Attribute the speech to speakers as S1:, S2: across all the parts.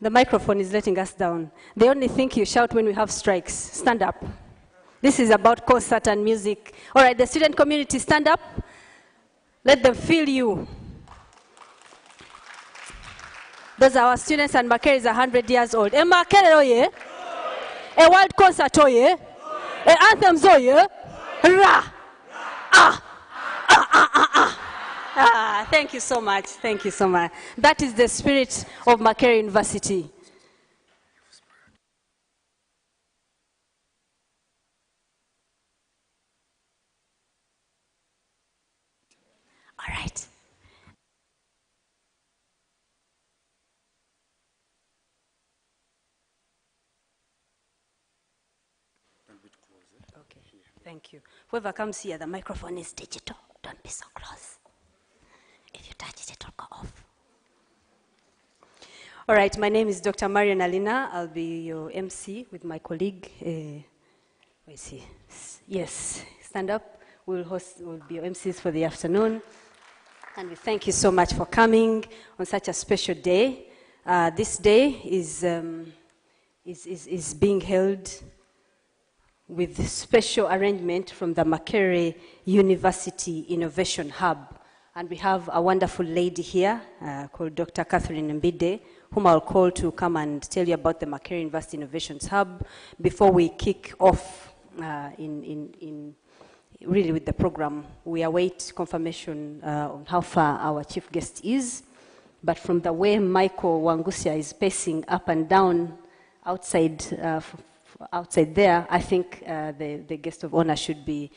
S1: The microphone is letting us down. They only think you shout when we have strikes. Stand up. This is about concert and music. All right, the student community, stand up. Let them feel you. Those are our students, and Makerere is 100 years old. A Makerere oye? A world concert oye? A Anthems oye? Ra! Ah! Thank you so much. Thank you so much. That is the spirit of Makerere University. All right. Okay. Thank you. Whoever comes here, the microphone is digital. Don't be so close. If you touch it, it'll go off. All right, my name is Dr. Marian Alina. I'll be your MC with my colleague. Where is he? Yes, stand up. We'll be your MCs for the afternoon. And we thank you so much for coming on such a special day. This day is being held with special arrangement from the Makerere University Innovation Hub. And we have a wonderful lady here called Dr. Catherine Mbide, whom I'll call to come and tell you about the Makerere University Innovations Hub before we kick off really with the program. We await confirmation on how far our chief guest is, but from the way Michael Wangusia is pacing up and down outside there, I think the guest of honor should be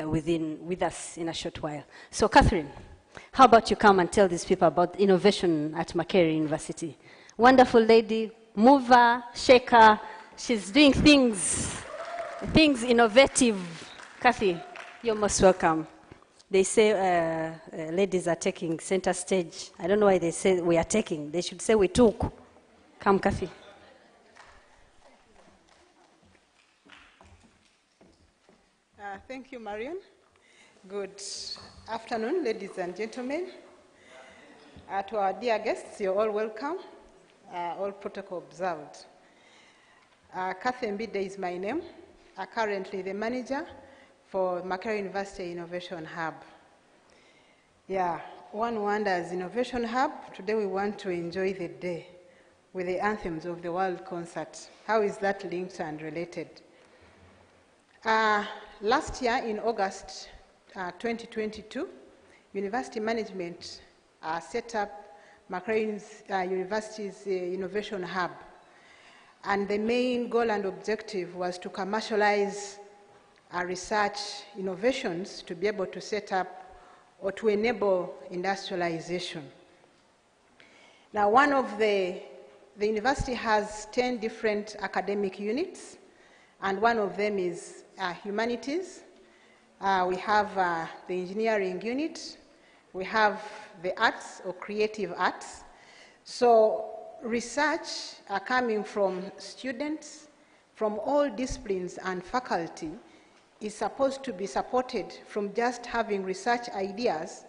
S1: with us in a short while. So Catherine, how about you come and tell these people about innovation at Makerere University? Wonderful lady, mover, shaker, she's doing things innovative. Kathy, you're most welcome. They say ladies are taking center stage. I don't know why they say we are taking. They should say we took. Come, Kathy.
S2: Thank you, Marion. Good afternoon, ladies and gentlemen. To our dear guests, you're all welcome. All protocol observed. Kathy Mbide is my name. Currently the manager for Makerere University Innovation Hub. Yeah, one wonders, Innovation Hub, today we want to enjoy the day with the anthems of the World Concert. How is that linked and related? Last year in August 2022, university management set up Makerere University's Innovation Hub. And the main goal and objective was to commercialize research innovations to be able to set up or to enable industrialization. Now, one of the university has 10 different academic units, and one of them is humanities. We have the engineering unit. We have the arts or creative arts. So research coming from students from all disciplines and faculty is supposed to be supported from just having research ideas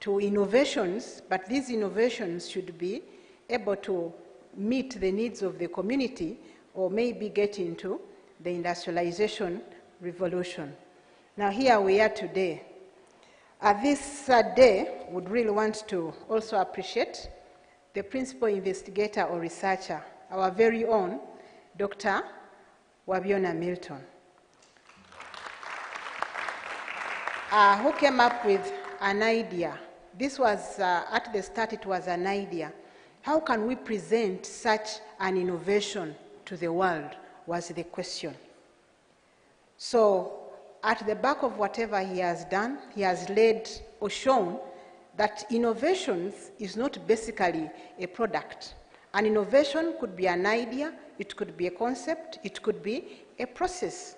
S2: to innovations, but these innovations should be able to meet the needs of the community or maybe get into the industrialization revolution. Now here we are today. This day would really want to also appreciate the principal investigator or researcher, our very own Dr. Wabiona Milton, who came up with an idea. This was, at the start, it was an idea. How can we present such an innovation to the world was the question. So at the back of whatever he has done, he has laid or shown that innovations is not basically a product. An innovation could be an idea, it could be a concept, it could be a process.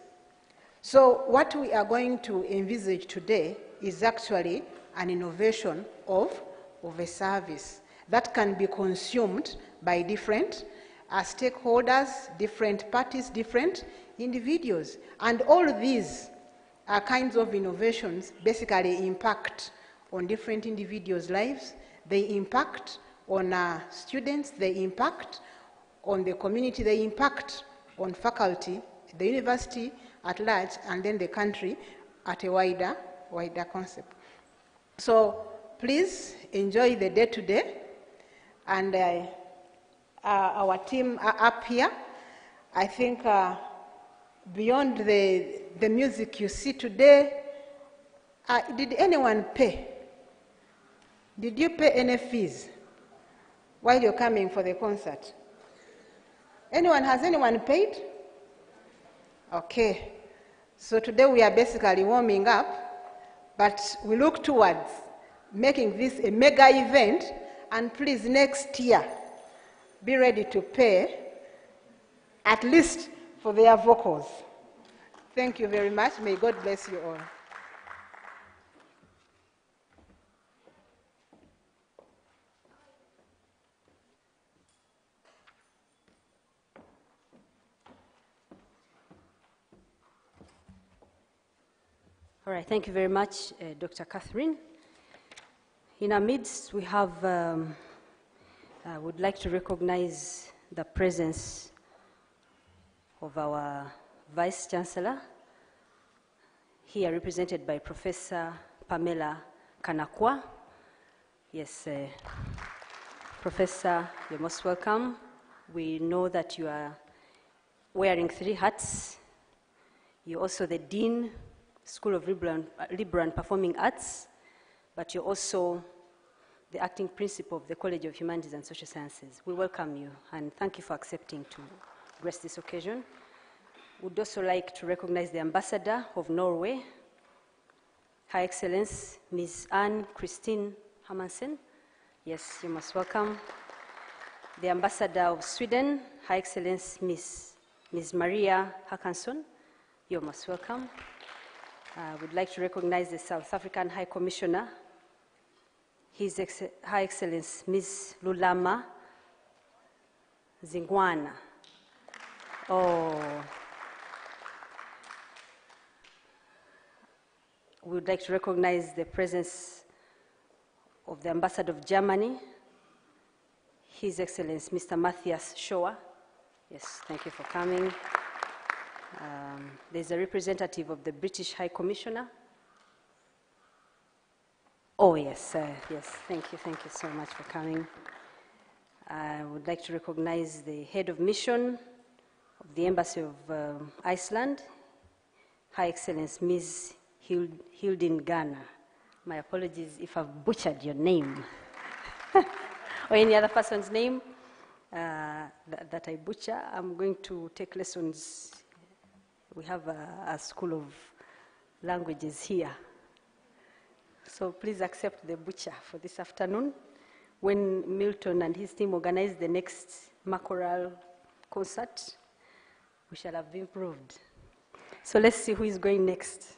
S2: So what we are going to envisage today is actually an innovation of a service that can be consumed by different stakeholders, different parties, different individuals. And all these kinds of innovations basically impact on different individuals' lives. They impact on students, they impact on the community, they impact on faculty, the university at large, and then the country at a wider concept. So please enjoy the day today, and our team are up here. I think beyond the music you see today, did anyone pay? Did you pay any fees while you're coming for the concert? Has anyone paid? Okay. So today we are basically warming up, but we look towards making this a mega event, and please next year be ready to pay at least for their vocals. Thank you very much. May God bless you all.
S1: All right, thank you very much, Dr. Catherine. In our midst, we have, I would like to recognize the presence of our Vice Chancellor, here represented by Professor Pamela Kanakwa. Yes, Professor, you're most welcome. We know that you are wearing 3 hats. You're also the Dean, School of Liberal and Performing Arts, but you're also the acting principal of the College of Humanities and Social Sciences. We welcome you and thank you for accepting to grace this occasion. We'd also like to recognize the Ambassador of Norway, Her Excellence Ms. Anne Christine Hermansen. Yes, you're most welcome. The Ambassador of Sweden, Her Excellence Ms. Maria Håkansson. You're most welcome. We'd like to recognize the South African High Commissioner, His High Excellence Ms. Lulama Zingwana. Oh. We would like to recognize the presence of the Ambassador of Germany, His Excellency Mr. Matthias Schoer. Yes, thank you for coming. There's a representative of the British High Commissioner. Oh, yes, yes, thank you so much for coming. I would like to recognize the head of mission of the Embassy of Iceland, Her Excellency Ms. Hildin Ghana. My apologies if I've butchered your name or any other person's name that I butcher. I'm going to take lessons. We have a school of languages here. So please accept the butcher for this afternoon. When Milton and his team organize the next Makorale concert, we shall have improved. So let's see who is going next.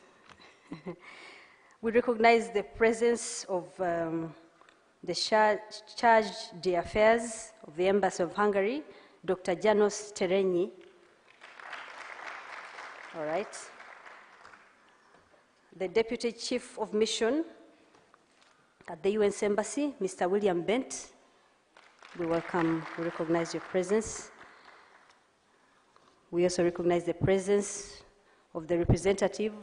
S1: We recognize the presence of the Charge d'Affaires of the Embassy of Hungary, Dr. Janos Terenyi. All right. The Deputy Chief of Mission at the UN's Embassy, Mr. William Bent. We recognize your presence. We also recognize the presence of the representative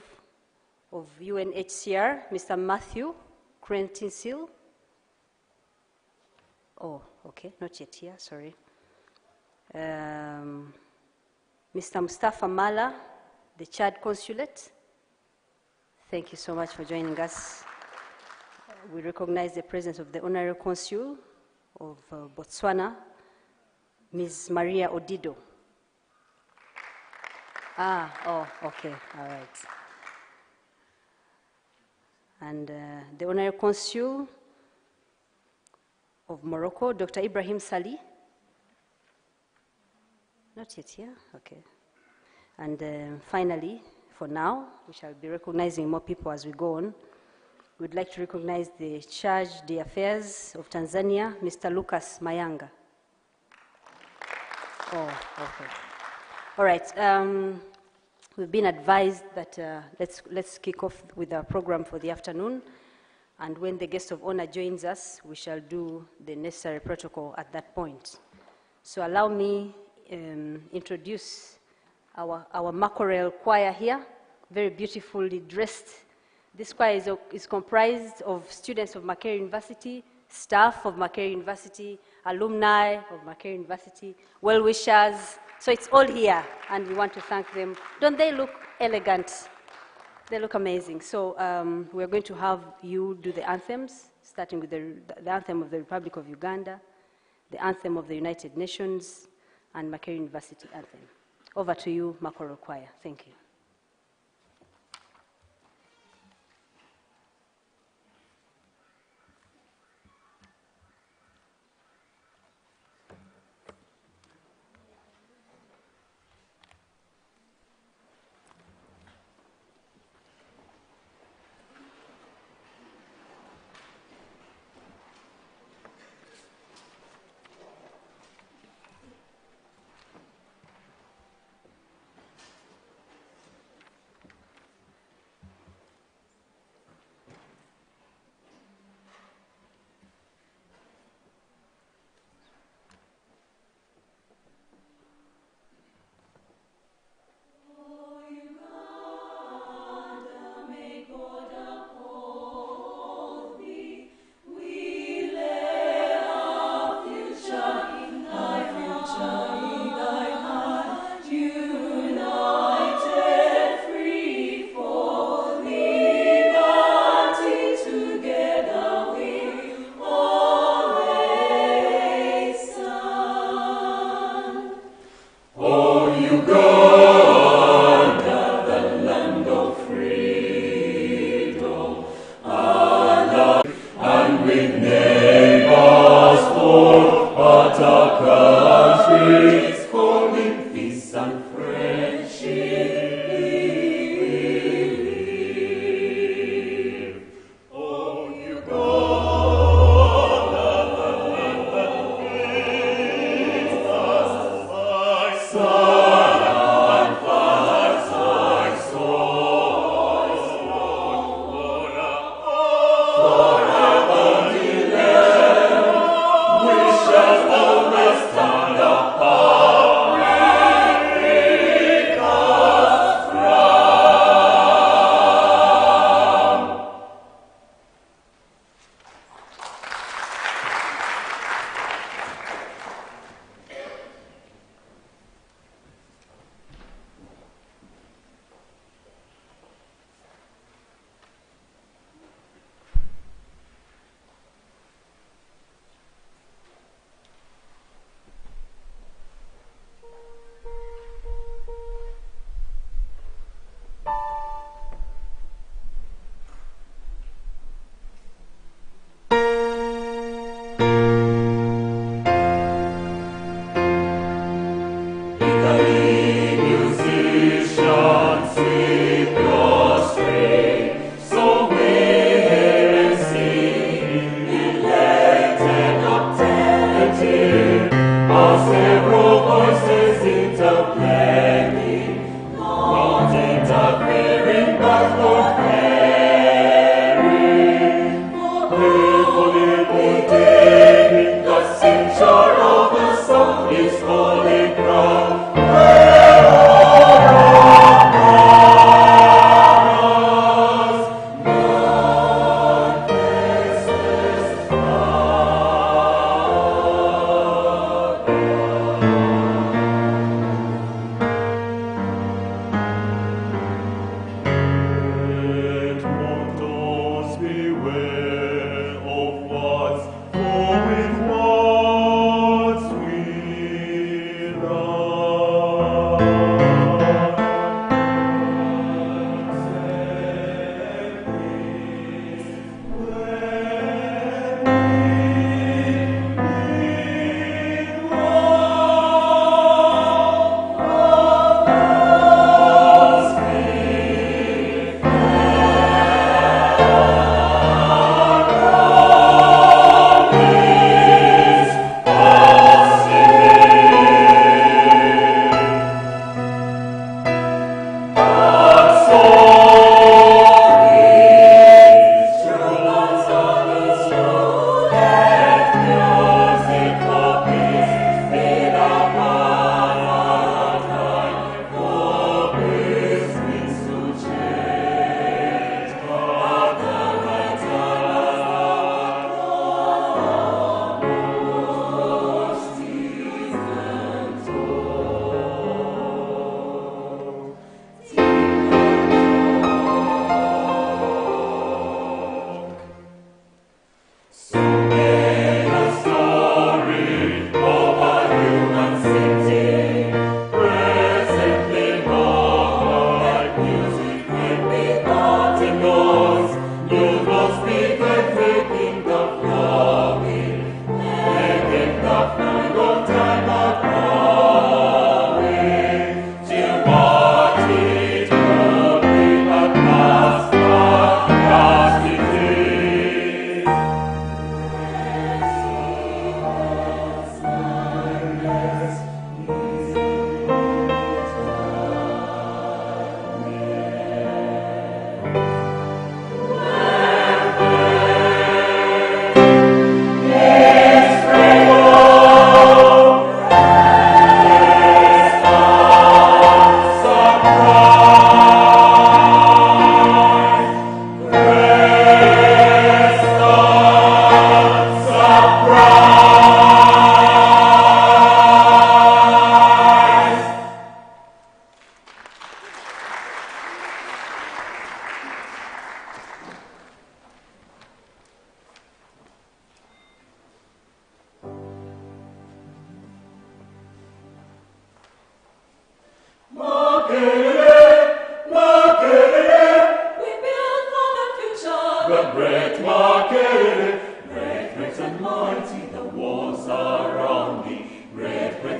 S1: of UNHCR, Mr. Matthew Crentinsil. Oh, okay, not yet here, sorry. Mr. Mustafa Mala, the Chad Consulate. Thank you so much for joining us. We recognize the presence of the Honorary Consul of Botswana, Ms. Maria Odido. Oh, okay, all right. And the Honorary Consul of Morocco, Dr. Ibrahim Sali. Not yet here, okay. And finally, for now, we shall be recognizing more people as we go on. We'd like to recognize the Charge d'Affaires of Tanzania, Mr. Lucas Mayanga. Oh, okay. All right, we've been advised that let's kick off with our program for the afternoon. And when the guest of honor joins us, we shall do the necessary protocol at that point. So allow me introduce our Makorale choir here, very beautifully dressed. This choir is comprised of students of Makerere University, staff of Makerere University, alumni of Makerere University, well-wishers. So it's all here, and we want to thank them. Don't they look elegant? They look amazing. So we're going to have you do the anthems, starting with the anthem of the Republic of Uganda, the anthem of the United Nations, and Makerere University anthem. Over to you, Makorale choir. Thank you.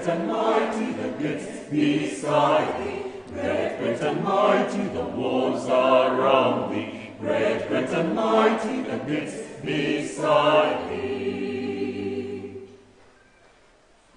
S3: and mighty, the gates beside thee. Great and mighty, the walls around thee. Great and mighty, the gates beside thee.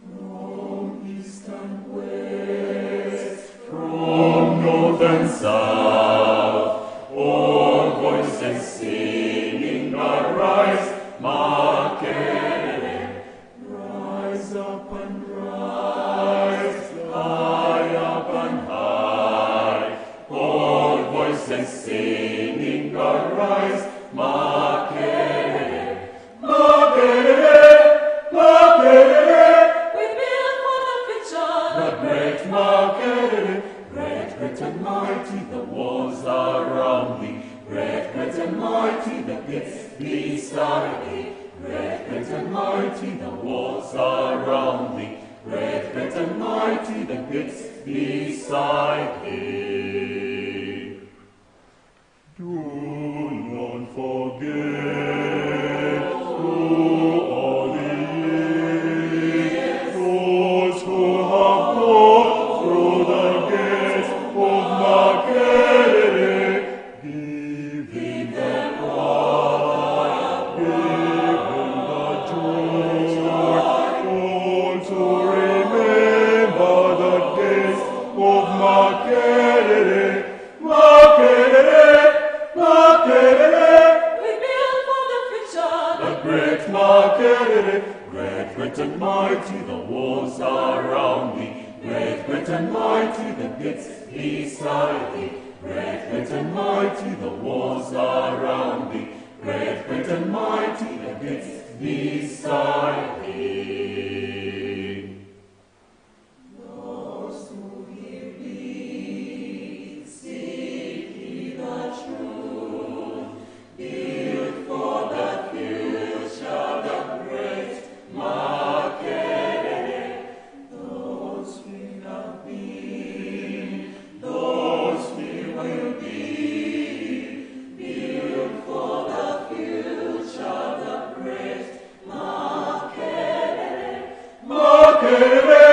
S3: From east and west, from north and south, all voices singing arise, Makerere. Rise up and rise, high up and high, all voices singing arise, Makerere. Makerere, Makerere, we build for the future, the great Makerere. Great and mighty, the walls around thee. Great and mighty, the gates beside thee. Great and mighty, the walls around thee. Great and mighty, the gates beside thee. Do not forget through all the years those who have gone through the gates of Makerere. Give him the power, give him the joy, all to remember the days of Makerere. Makerere, Makerere, we build for the future, the great Makerere. Great and mighty, the walls around thee. Great and mighty, the gates beside thee. Great and mighty, the walls around thee. Great and mighty, the gates beside thee. Those who hear thee, seek ye the truth, build for the future the great Makerere. Those we have been, those we will be, build for the future the great Makerere. Makerere,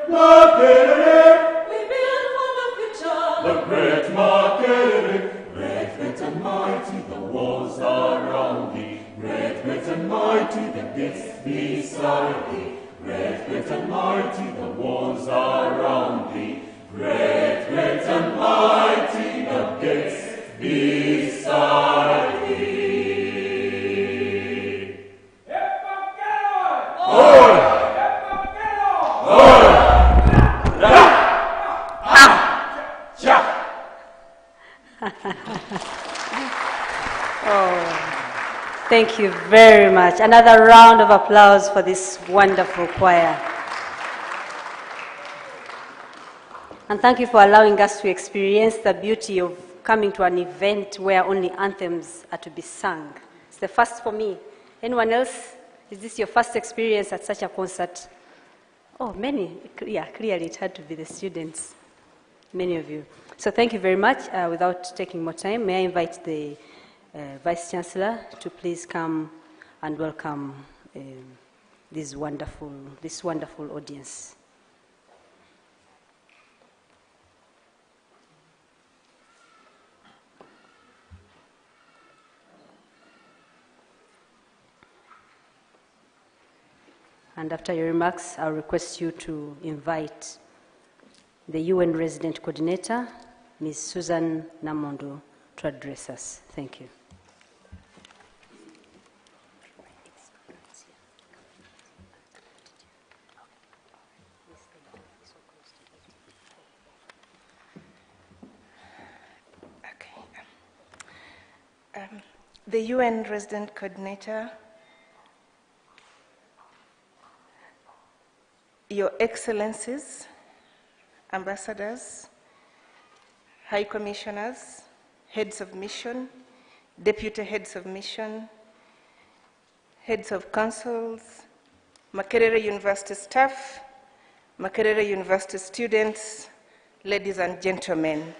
S3: Makerere, we build for the future the great Makerere. Great and mighty, the walls around thee. Great and mighty, the gates beside thee. Great and mighty, the walls around thee. Great and mighty, the gates beside thee.
S1: Thank you very much. Another round of applause for this wonderful choir. And thank you for allowing us to experience the beauty of coming to an event where only anthems are to be sung. It's the first for me. Anyone else? Is this your first experience at such a concert? Oh, many. Yeah, clearly it had to be the students. Many of you. So thank you very much. Without taking more time, may I invite the Vice Chancellor to please come and welcome this wonderful audience. And after your remarks, I'll request you to invite the UN Resident Coordinator, Ms. Susan Namondo, to address us. Thank you.
S4: The UN Resident Coordinator, Your Excellencies, Ambassadors, High Commissioners, Heads of Mission, Deputy Heads of Mission, Heads of Councils, Makerere University staff, Makerere University students, ladies and gentlemen,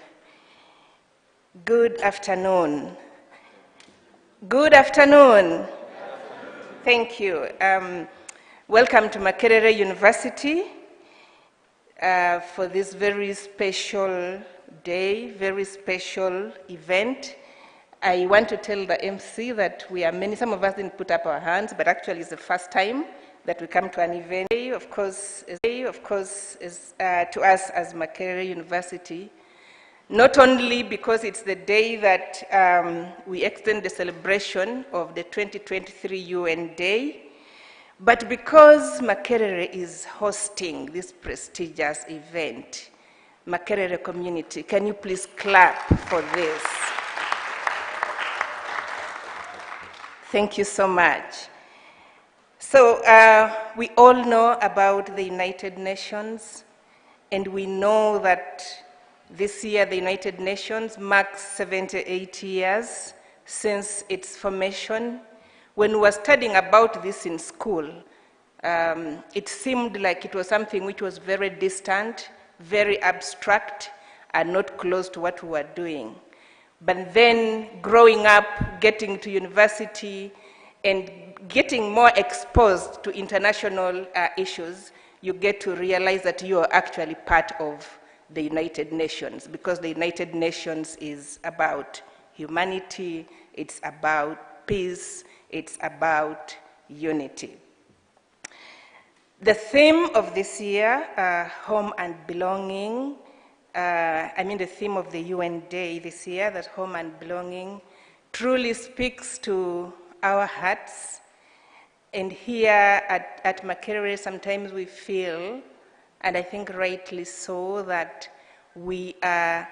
S4: good afternoon. Good afternoon. Thank you. Welcome to Makerere University. for this very special day, very special event. I want to tell the MC that we are many, some of us didn't put up our hands, but actually it's the first time that we come to an event. Of course, is to us as Makerere University, not only because it's the day that we extend the celebration of the 2023 UN Day, but because Makerere is hosting this prestigious event. Makerere community, can you please clap for this? Thank you so much. So we all know about the United Nations, and we know that this year the United Nations marks 78 years since its formation. When we were studying about this in school, it seemed like it was something which was very distant, very abstract, and not close to what we were doing. But then growing up, getting to university, and getting more exposed to international issues, you get to realize that you are actually part of the United Nations, because the United Nations is about humanity, it's about peace, it's about unity. The theme of this year, home and belonging, the theme of the UN Day this year, that home and belonging, truly speaks to our hearts. And here at Makerere, sometimes we feel, and I think rightly so, that we are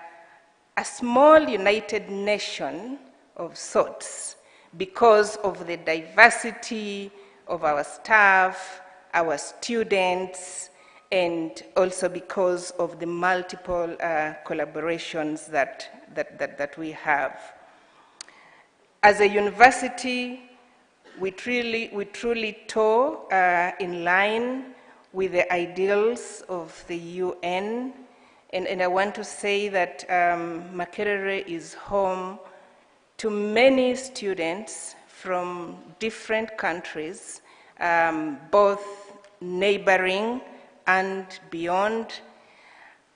S4: a small united nation of sorts because of the diversity of our staff, our students, and also because of the multiple collaborations that we have. As a university, we truly toe in line with the ideals of the UN, and I want to say that Makerere is home to many students from different countries, both neighboring and beyond,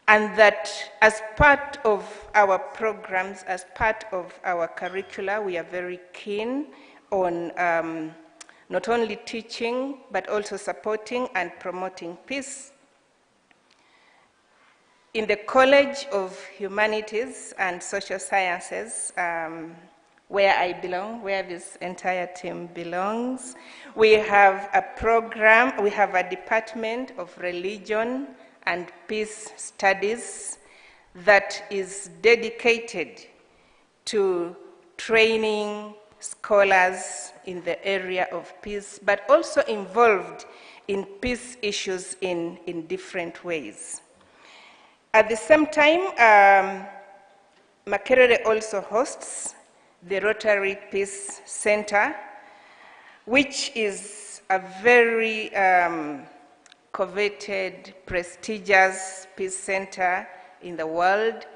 S4: and that as part of our programs, as part of our curricula, we are very keen on not only teaching, but also supporting and promoting peace. In the College of Humanities and Social Sciences, where I belong, where this entire team belongs, we have a program, we have a department of religion and peace studies that is dedicated to training scholars in the area of peace, but also involved in peace issues in different ways. At the same time, Makerere also hosts the Rotary Peace Center, which is a very coveted, prestigious peace center in the world.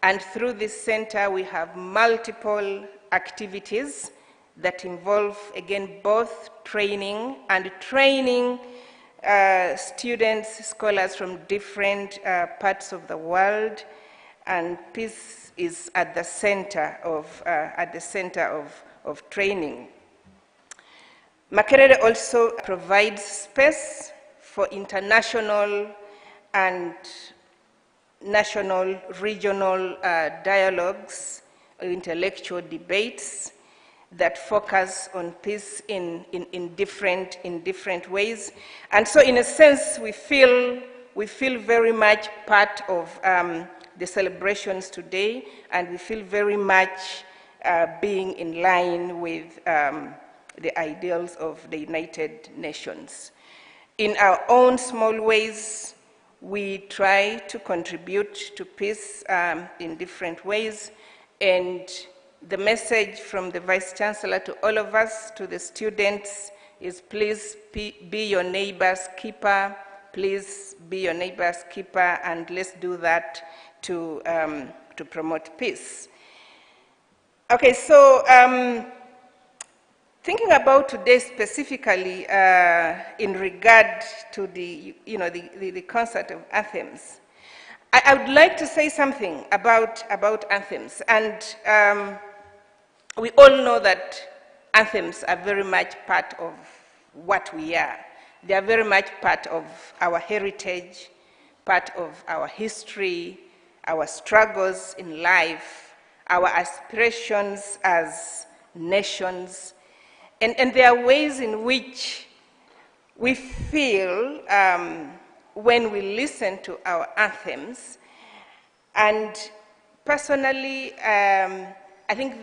S4: And through this center, we have multiple activities that involve, again, both training and training students, scholars from different parts of the world, and peace is at the center of training. Makerere also provides space for international and national, regional dialogues, intellectual debates that focus on peace in different ways. And so in a sense, we feel very much part of the celebrations today, and we feel very much being in line with the ideals of the United Nations. In our own small ways, we try to contribute to peace in different ways, and the message from the Vice Chancellor to all of us, to the students, is please be your neighbor's keeper, please be your neighbor's keeper, and let's do that to promote peace. Okay, so Thinking about today specifically in regard to the concert of Anthems, I would like to say something about anthems. And we all know that anthems are very much part of what we are. They are very much part of our heritage, part of our history, our struggles in life, our aspirations as nations. And there are ways in which we feel when we listen to our anthems. And personally, I think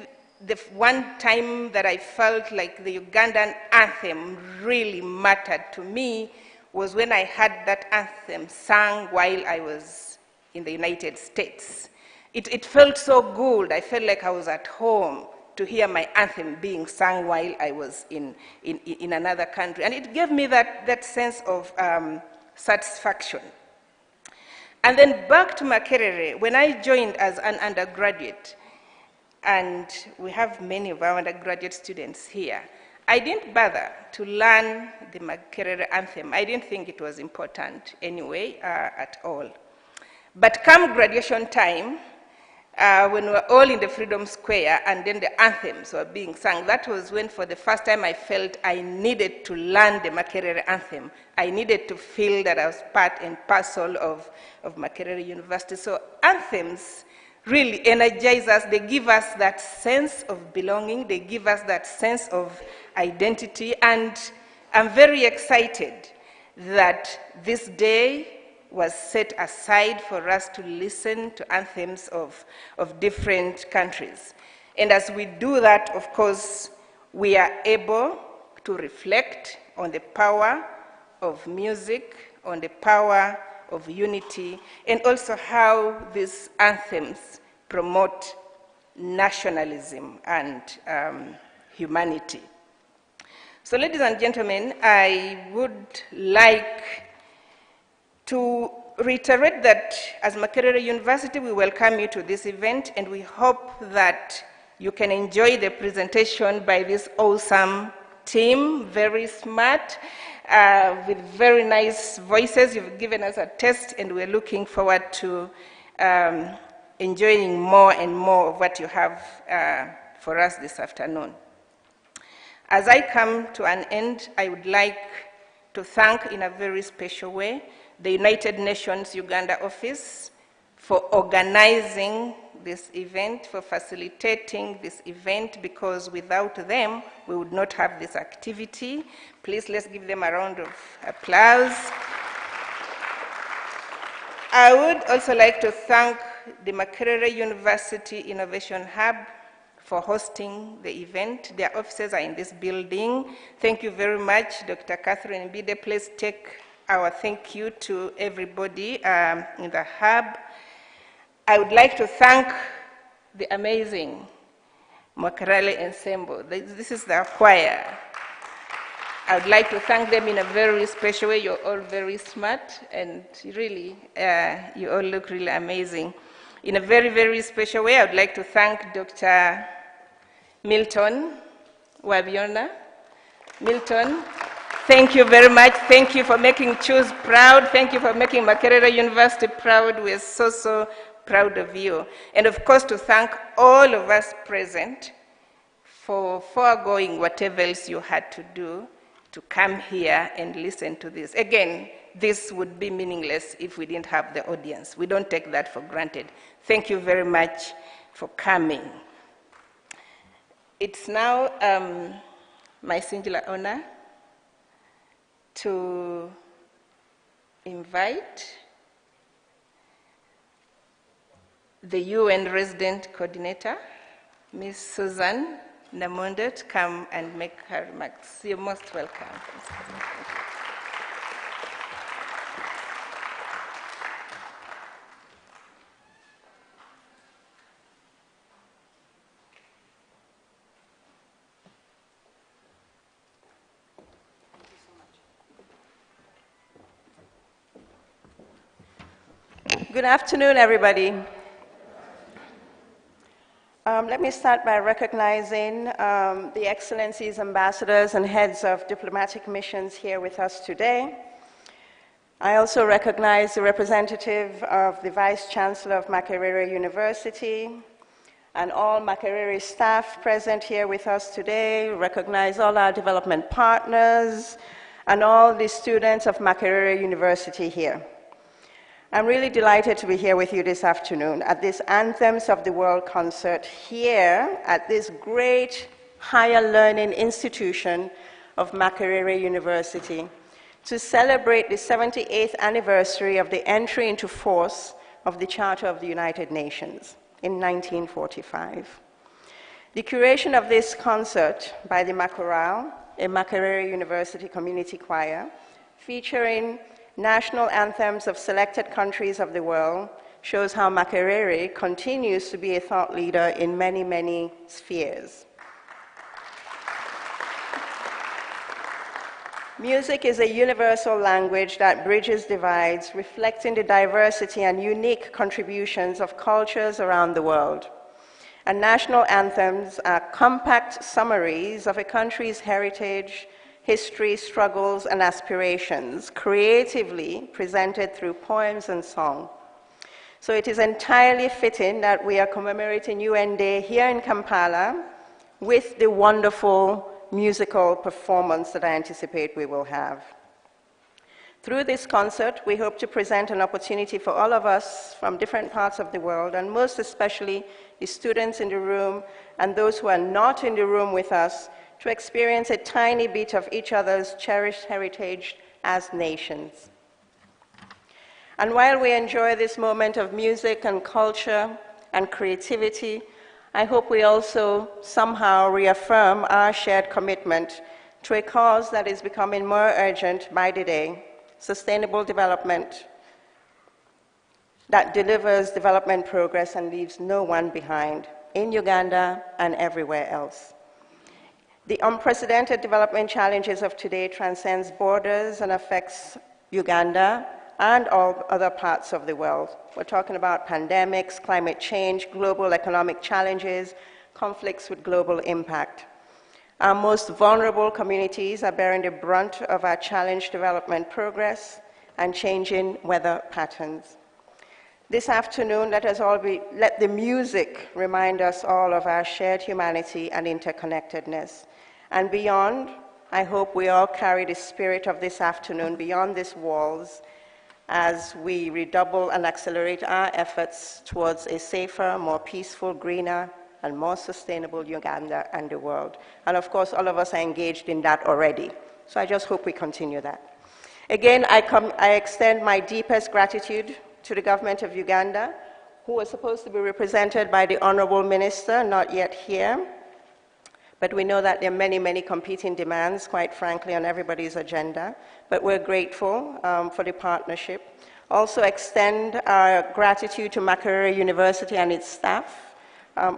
S4: the one time that I felt like the Ugandan anthem really mattered to me was when I had that anthem sung while I was in the United States. It felt so good. I felt like I was at home to hear my anthem being sung while I was in another country. And it gave me that sense of satisfaction. And then back to Makerere, when I joined as an undergraduate, and we have many of our undergraduate students here, I didn't bother to learn the Makerere anthem. I didn't think it was important anyway at all. But come graduation time, when we were all in the Freedom Square and then the anthems were being sung, that was when for the first time I felt I needed to learn the Makerere anthem. I needed to feel that I was part and parcel of Makerere University. So anthems really energize us. They give us that sense of belonging. They give us that sense of identity. And I'm very excited that this day was set aside for us to listen to anthems of different countries. And as we do that, of course, we are able to reflect on the power of music, on the power of unity, and also how these anthems promote nationalism and humanity. So, ladies and gentlemen, I would like to reiterate that as Makerere University, we welcome you to this event, and we hope that you can enjoy the presentation by this awesome team, very smart, with very nice voices. You've given us a test, and we're looking forward to enjoying more and more of what you have for us this afternoon. As I come to an end, I would like to thank in a very special way the United Nations Uganda office for organizing this event, for facilitating this event, because without them, we would not have this activity. Please, let's give them a round of applause. I would also like to thank the Makerere University Innovation Hub for hosting the event. Their offices are in this building. Thank you very much, Dr. Catherine Bide. Please take our thank you to everybody in the hub. I would like to thank the amazing Makorale ensemble. This is the choir. I would like to thank them in a very special way. You're all very smart, and really, you all look really amazing. In a very, very special way, I would like to thank Dr. Milton Wabiona. Milton, thank you very much. Thank you for making CHOOSE proud. Thank you for making Makerere University proud. We're so, so proud of you. And of course, to thank all of us present for foregoing whatever else you had to do to come here and listen to this. Again, this would be meaningless if we didn't have the audience. We don't take that for granted. Thank you very much for coming. It's now my singular honor to invite the UN resident coordinator, Ms. Susan Namondo, to come and make her remarks. You're most welcome.
S5: Good afternoon, everybody.
S4: Let me start by recognizing the Excellencies, ambassadors, and heads of diplomatic missions here with us today. I also recognize the representative of the Vice Chancellor of Makerere University and all Makerere staff present here with us today. Recognize all our development partners and all the students of Makerere University here. I'm really delighted to be here with you this afternoon at this Anthems of the World concert here at this great higher learning institution of Makerere University to celebrate the 78th anniversary of the entry into force of the Charter of the United Nations in 1945. The curation of this concert by the Makorale, a Makerere University community choir, featuring national anthems of selected countries of the world, shows how Makerere continues to be a thought leader in many, many spheres. Music is a universal language that bridges divides, reflecting the diversity and unique contributions of cultures around the world. And national anthems are compact summaries of a country's heritage, history, struggles, and aspirations, creatively presented through poems and song. So it is entirely fitting that we are commemorating UN Day here in Kampala with the wonderful musical performance that I anticipate we will have. Through this concert, we hope to present an opportunity for all of us from different parts of the world, and most especially the students in the room and those who are not in the room with us, to experience a tiny bit of each other's cherished heritage as nations. And while we enjoy this moment of music and culture and creativity, I hope we also somehow reaffirm our shared commitment to a cause that is becoming more urgent by the day: sustainable development that delivers development progress and leaves no one behind in Uganda and everywhere else. The unprecedented development challenges of today transcends borders and affects Uganda and all other parts of the world. We're talking about pandemics, climate change, global economic challenges, conflicts with global impact. Our most vulnerable communities are bearing the brunt of our challenged development progress and changing weather patterns. This afternoon, let the music remind us all of our shared humanity and interconnectedness. And beyond, I hope we all carry the spirit of this afternoon beyond these walls as we redouble and accelerate our efforts towards a safer, more peaceful, greener, and more sustainable Uganda and the world. And of course, all of us are engaged in that already. So I just hope we continue that. Again, I extend my deepest gratitude to the government of Uganda, who was supposed to be represented by the Honorable Minister, not yet here. But we know that there are many, many competing demands, quite frankly, on everybody's agenda. But we're grateful for the partnership. Also extend our gratitude to Makerere University and its staff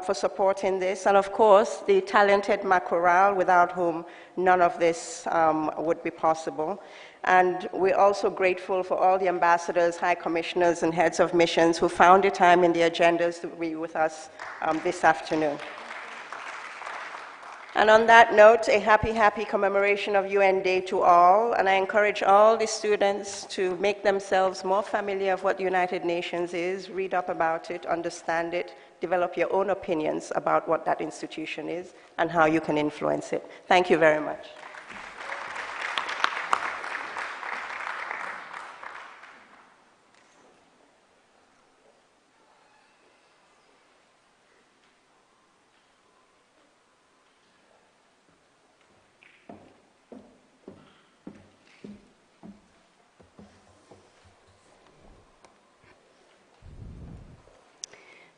S4: for supporting this. And of course, the talented Makorale, without whom none of this would be possible. And we're also grateful for all the ambassadors, high commissioners, and heads of missions who found the time in the agendas to be with us this afternoon. And on that note, a happy, happy commemoration of UN Day to all. And I encourage all the students to make themselves more familiar of what the United Nations is, read up about it, understand it, develop your own opinions about what that institution is and how you can influence it. Thank you very much.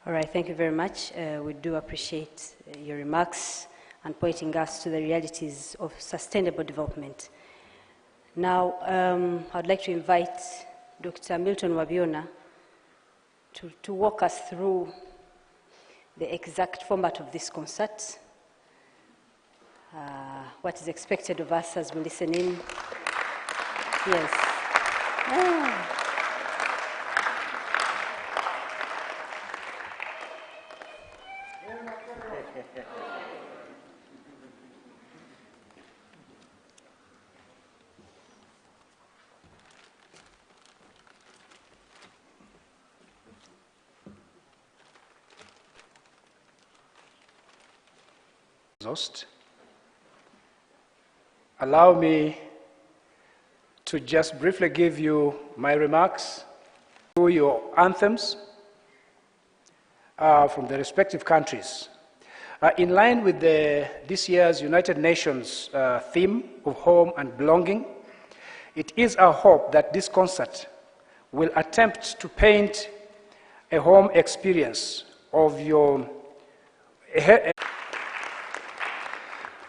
S1: All right, thank you very much. We do appreciate your remarks and pointing us to the realities of sustainable development. Now, I'd like to invite Dr. Milton Wabiona to walk us through the exact format of this concert, what is expected of us as we listen in. Yes. Ah.
S5: exhaust. Allow me to just briefly give you my remarks through your anthems from the respective countries. In line with this year's United Nations theme of home and belonging, it is our hope that this concert will attempt to paint a home experience of your...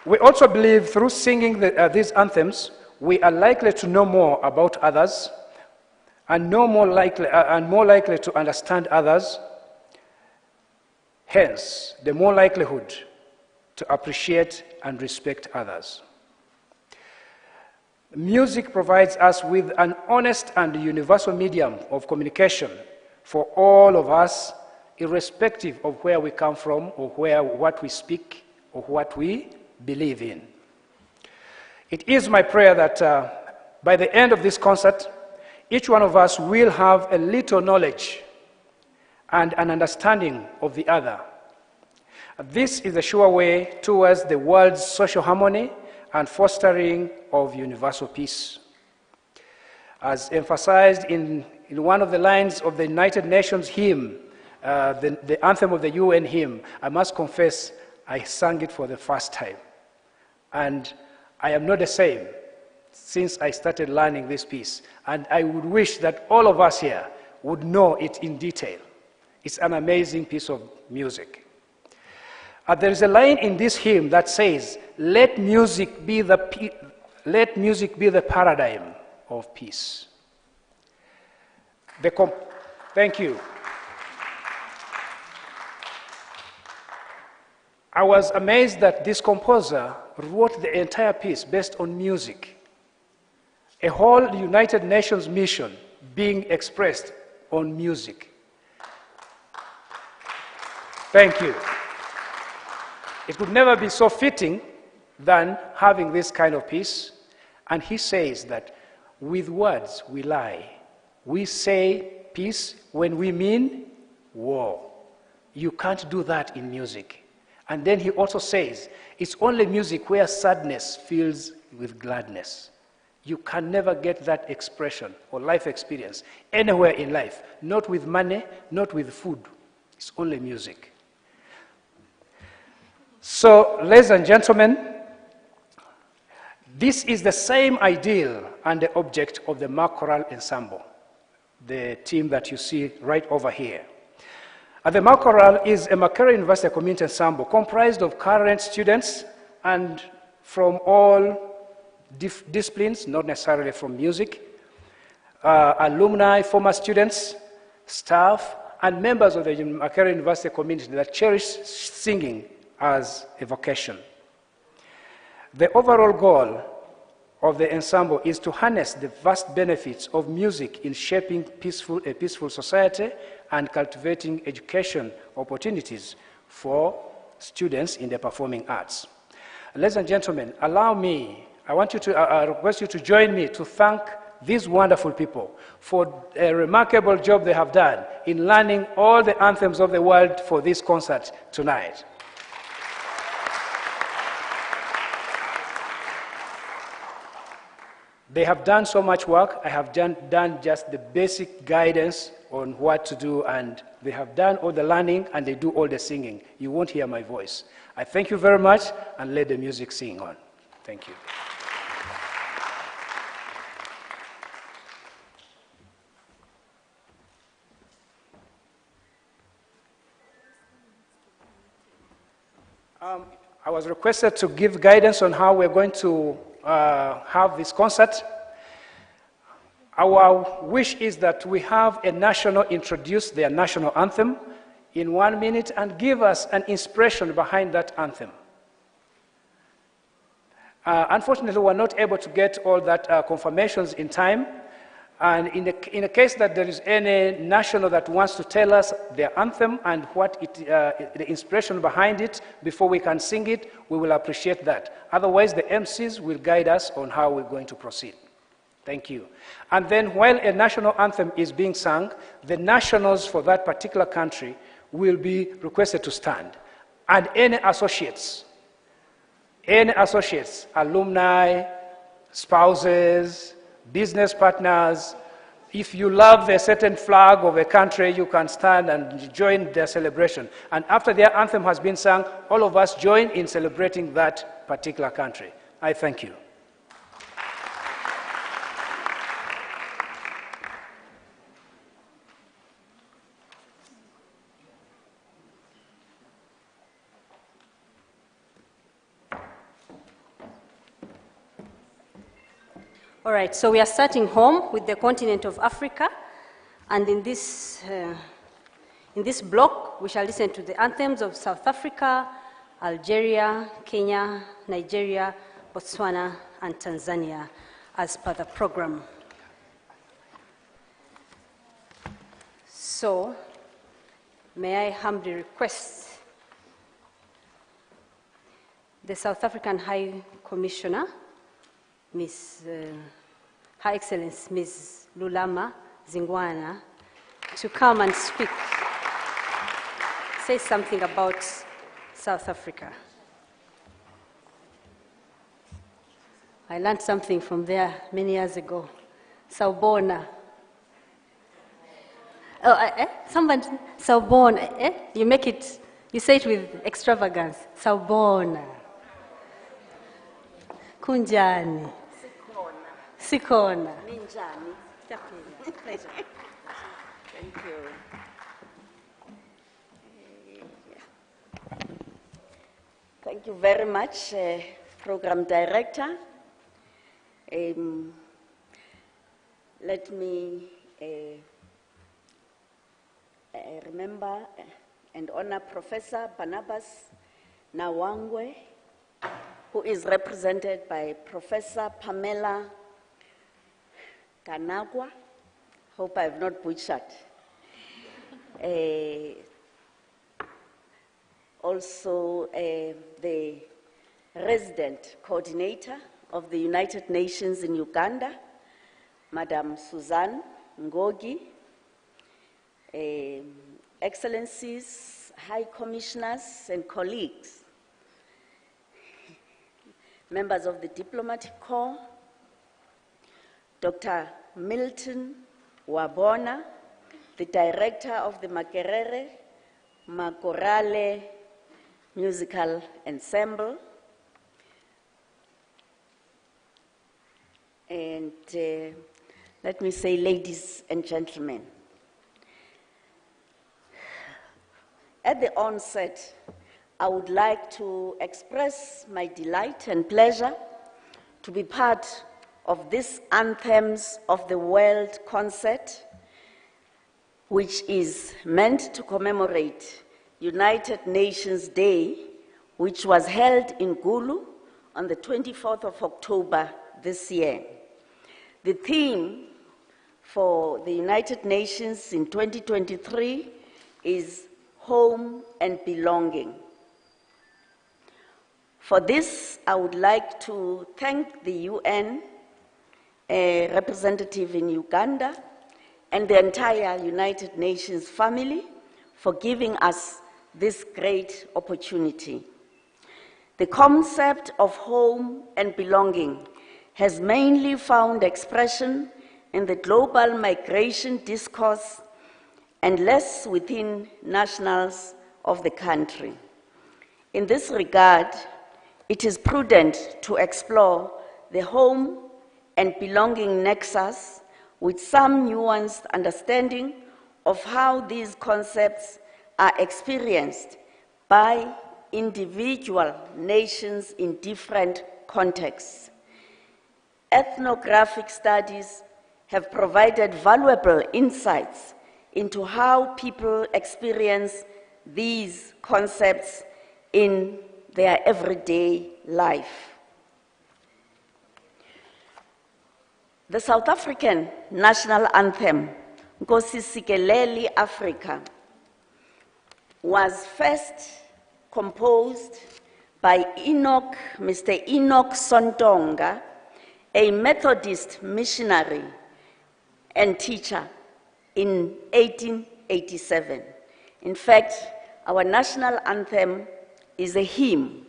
S5: We also believe through singing these anthems, we are likely to know more about others and more likely to understand others, hence the more likelihood to appreciate and respect others. Music provides us with an honest and universal medium of communication for all of us, irrespective of where we come from or what we speak or what we believe in. It is my prayer that by the end of this concert, each one of us will have a little knowledge and an understanding of the other. This is a sure way towards the world's social harmony and fostering of universal peace. As emphasized in one of the lines of the United Nations hymn, the anthem of the UN hymn, I must confess I sang it for the first time. And I am not the same since I started learning this piece. And I would wish that all of us here would know it in detail. It's an amazing piece of music. There is a line in this hymn that says, let music be the paradigm of peace. Thank you. I was amazed that this composer wrote the entire piece based on music. A whole United Nations mission being expressed on music. Thank you. It could never be so fitting than having this kind of piece. And he says that with words we lie. We say peace when we mean war. You can't do that in music. And then he also says, it's only music where sadness fills with gladness. You can never get that expression or life experience anywhere in life. Not with money, not with food. It's only music. So, ladies and gentlemen, this is the same ideal and the object of the Makorale ensemble, the team that you see right over here. The Makorale is a Makerere University community ensemble comprised of current students and from all disciplines, not necessarily from music, alumni, former students, staff, and members of the Makerere University community that cherish singing as a vocation. The overall goal of the ensemble is to harness the vast benefits of music in shaping a peaceful society and cultivating education opportunities for students in the performing arts. Ladies and gentlemen, allow me, I request you to join me to thank these wonderful people for a remarkable job they have done in learning all the anthems of the world for this concert tonight. They have done so much work. I have done just the basic guidance on what to do, and they have done all the learning, and they do all the singing. You won't hear my voice. I thank you very much, and let the music sing on. Thank you. I was requested to give guidance on how we're going to have this concert. Our wish is that we have a national introduce their national anthem in 1 minute and give us an inspiration behind that anthem. Unfortunately, we're not able to get all that confirmations in time. And in the case that there is any national that wants to tell us their anthem and what the inspiration behind it before we can sing it, we will appreciate that. Otherwise, the MCs will guide us on how we're going to proceed. Thank you. And then while a national anthem is being sung, the nationals for that particular country will be requested to stand. And any associates any associates, alumni, spouses, business partners, if you love a certain flag of a country, you can stand and join their celebration. And after their anthem has been sung, all of us join in celebrating that particular country. I thank you.
S1: All right, so we are starting home with the continent of Africa, and in this block, we shall listen to the anthems of South Africa, Algeria, Kenya, Nigeria, Botswana, and Tanzania, as per the program. So, may I humbly request the South African High Commissioner, Her Excellency Ms. Lulama Zingwana, to come and speak, say something about South Africa. I learned something from there many years ago. Sawubona. Oh, somebody, Sawubona. You make it, you say it with extravagance. Sawubona. Kunjani. Sikona.
S6: Ninjani. Pleasure. Thank you. Thank you very much, Program Director. Let me remember and honor Professor Barnabas Nawangwe, who is represented by Professor Pamela Kanagwa. Hope I have not butchered. Also, the resident coordinator of the United Nations in Uganda, Madam Suzanne Ngogi, Excellencies, High Commissioners, and colleagues, members of the Diplomatic Corps, Dr. Milton Wabona, the director of the Makorale Musical Ensemble, and let me say, ladies and gentlemen, at the onset, I would like to express my delight and pleasure to be part of this Anthems of the World concert, which is meant to commemorate United Nations Day, which was held in Gulu on the 24th of October this year. The theme for the United Nations in 2023 is home and belonging. For this, I would like to thank the UN representative in Uganda and the entire United Nations family for giving us this great opportunity. The concept of home and belonging has mainly found expression in the global migration discourse and less within nationals of the country. In this regard, it is prudent to explore the home and belonging nexus with some nuanced understanding of how these concepts are experienced by individual nations in different contexts. Ethnographic studies have provided valuable insights into how people experience these concepts in their everyday life. The South African national anthem, Nkosi Sikelel' Africa, was first composed by Mr. Enoch Sontonga, a Methodist missionary and teacher, in 1887. In fact, our national anthem is a hymn.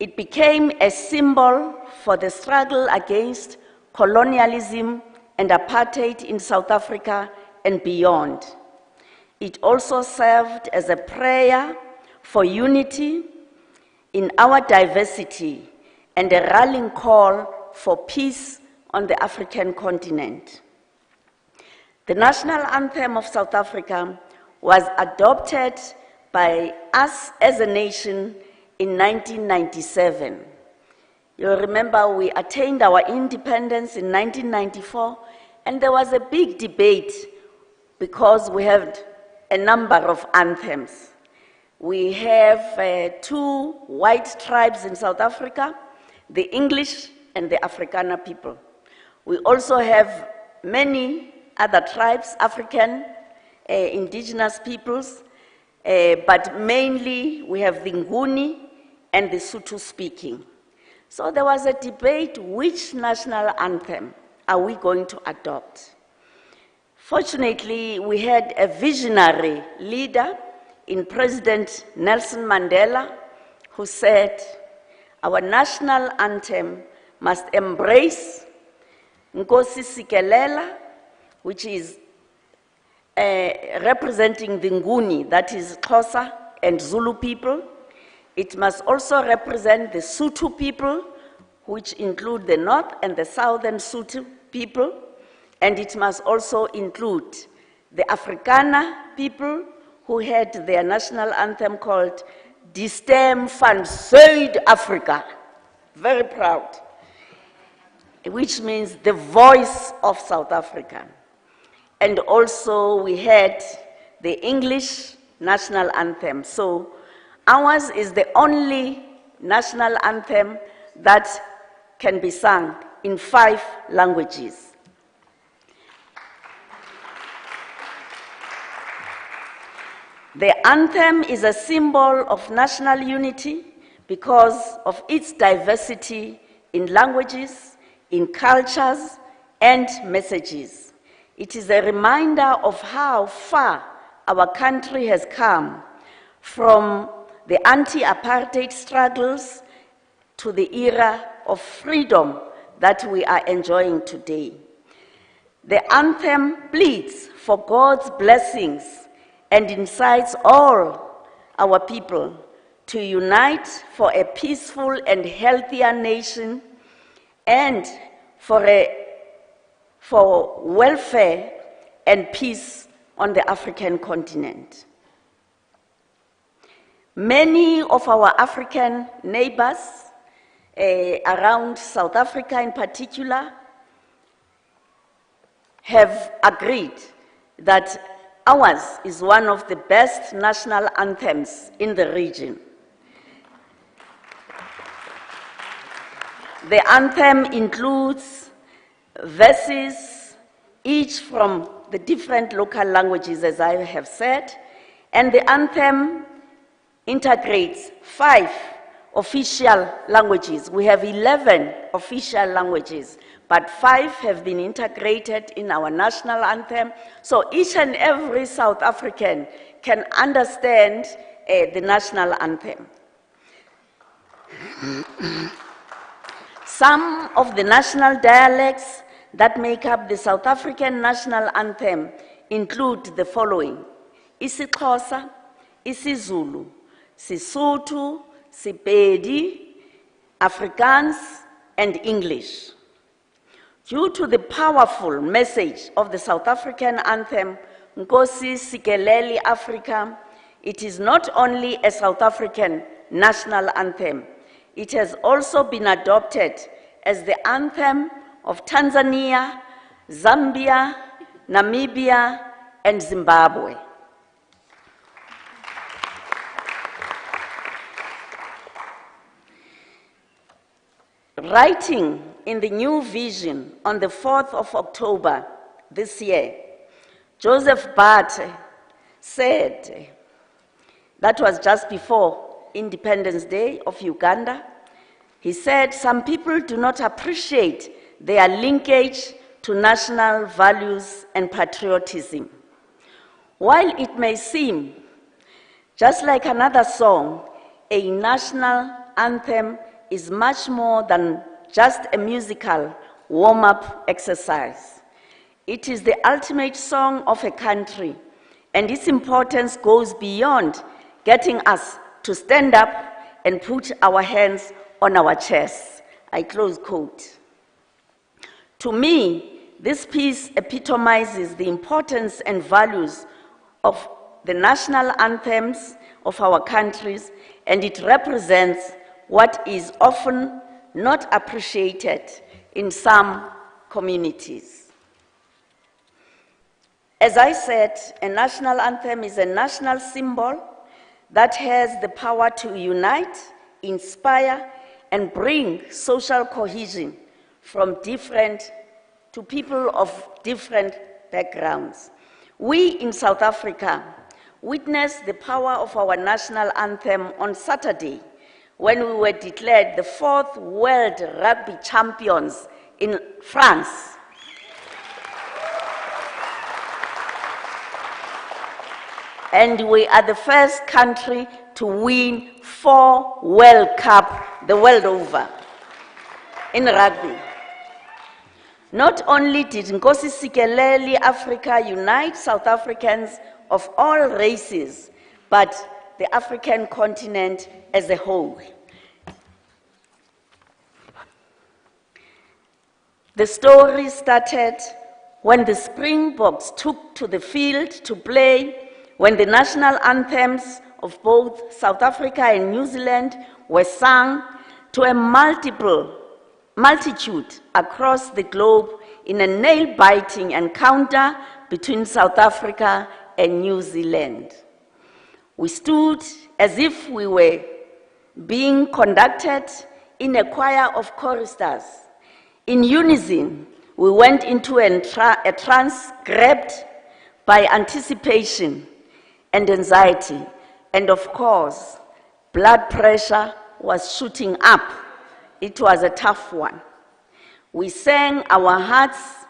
S6: It became a symbol for the struggle against colonialism and apartheid in South Africa and beyond. It also served as a prayer for unity in our diversity and a rallying call for peace on the African continent. The national anthem of South Africa was adopted by us as a nation in 1997. You'll remember we attained our independence in 1994, and there was a big debate because we had a number of anthems. We have 2 white tribes in South Africa, the English and the Afrikaner people. We also have many other tribes, African, indigenous peoples, but mainly we have the Nguni and the Sotho speaking. So there was a debate, which national anthem are we going to adopt? Fortunately, we had a visionary leader in President Nelson Mandela who said, our national anthem must embrace Nkosi Sikelela, which is representing the Nguni, that is Xhosa and Zulu people. It must also represent the Sotho people, which include the North and the Southern Sotho people, and it must also include the Afrikaner people, who had their national anthem called Die Stem van Zuid-Afrika, very proud, which means the voice of South Africa. And also we had the English national anthem. So ours is the only national anthem that can be sung in 5 languages. The anthem is a symbol of national unity because of its diversity in languages, in cultures, and messages. It is a reminder of how far our country has come from the anti-apartheid struggles to the era of freedom that we are enjoying today. The anthem pleads for God's blessings and incites all our people to unite for a peaceful and healthier nation and for welfare and peace on the African continent. Many of our African neighbors around South Africa in particular have agreed that ours is one of the best national anthems in the region. The anthem includes verses, each from the different local languages, as I have said, and the anthem integrates 5 official languages. We have 11 official languages, but 5 have been integrated in our national anthem, so each and every South African can understand the national anthem. Some of the national dialects that make up the South African national anthem include the following: isiXhosa, isiZulu, Sesotho, Sepedi, Afrikaans, and English. Due to the powerful message of the South African anthem, Nkosi Sikelel' Afrika, it is not only a South African national anthem, it has also been adopted as the anthem of Tanzania, Zambia, Namibia, and Zimbabwe. Writing in the New Vision on the 4th of October this year, Joseph Bate said, that was just before Independence Day of Uganda, he said, some people do not appreciate their linkage to national values and patriotism. While it may seem just like another song, a national anthem is much more than just a musical warm-up exercise. It is the ultimate song of a country, and its importance goes beyond getting us to stand up and put our hands on our chests. I close quote. To me, this piece epitomizes the importance and values of the national anthems of our countries, and it represents what is often not appreciated in some communities. As I said, a national anthem is a national symbol that has the power to unite, inspire, and bring social cohesion to people of different backgrounds. We in South Africa witnessed the power of our national anthem on Saturday when we were declared the 4th World Rugby Champions in France. And we are the first country to win 4 World Cup the world over in rugby. Not only did Nkosi Sikeleli Africa unite South Africans of all races, but the African continent as a whole. The story started when the Springboks took to the field to play, when the national anthems of both South Africa and New Zealand were sung to a multitude across the globe in a nail-biting encounter between South Africa and New Zealand. We stood as if we were being conducted in a choir of choristers. In unison, we went into a trance grabbed by anticipation and anxiety, and of course, blood pressure was shooting up. It was a tough one. We sang our hearts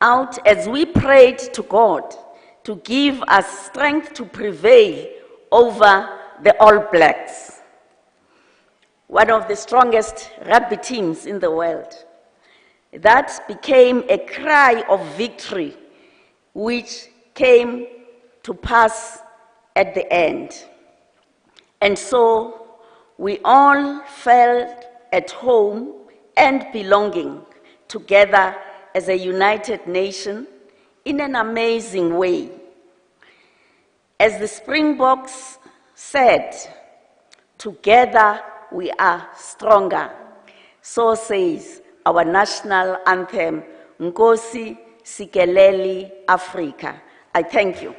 S6: out as we prayed to God to give us strength to prevail over the All Blacks, one of the strongest rugby teams in the world. That became a cry of victory, which came to pass at the end. And so we all felt at home and belonging together as a united nation in an amazing way. As the Springboks said, together we are stronger. So says our national anthem, Nkosi Sikeleli Africa. I thank you.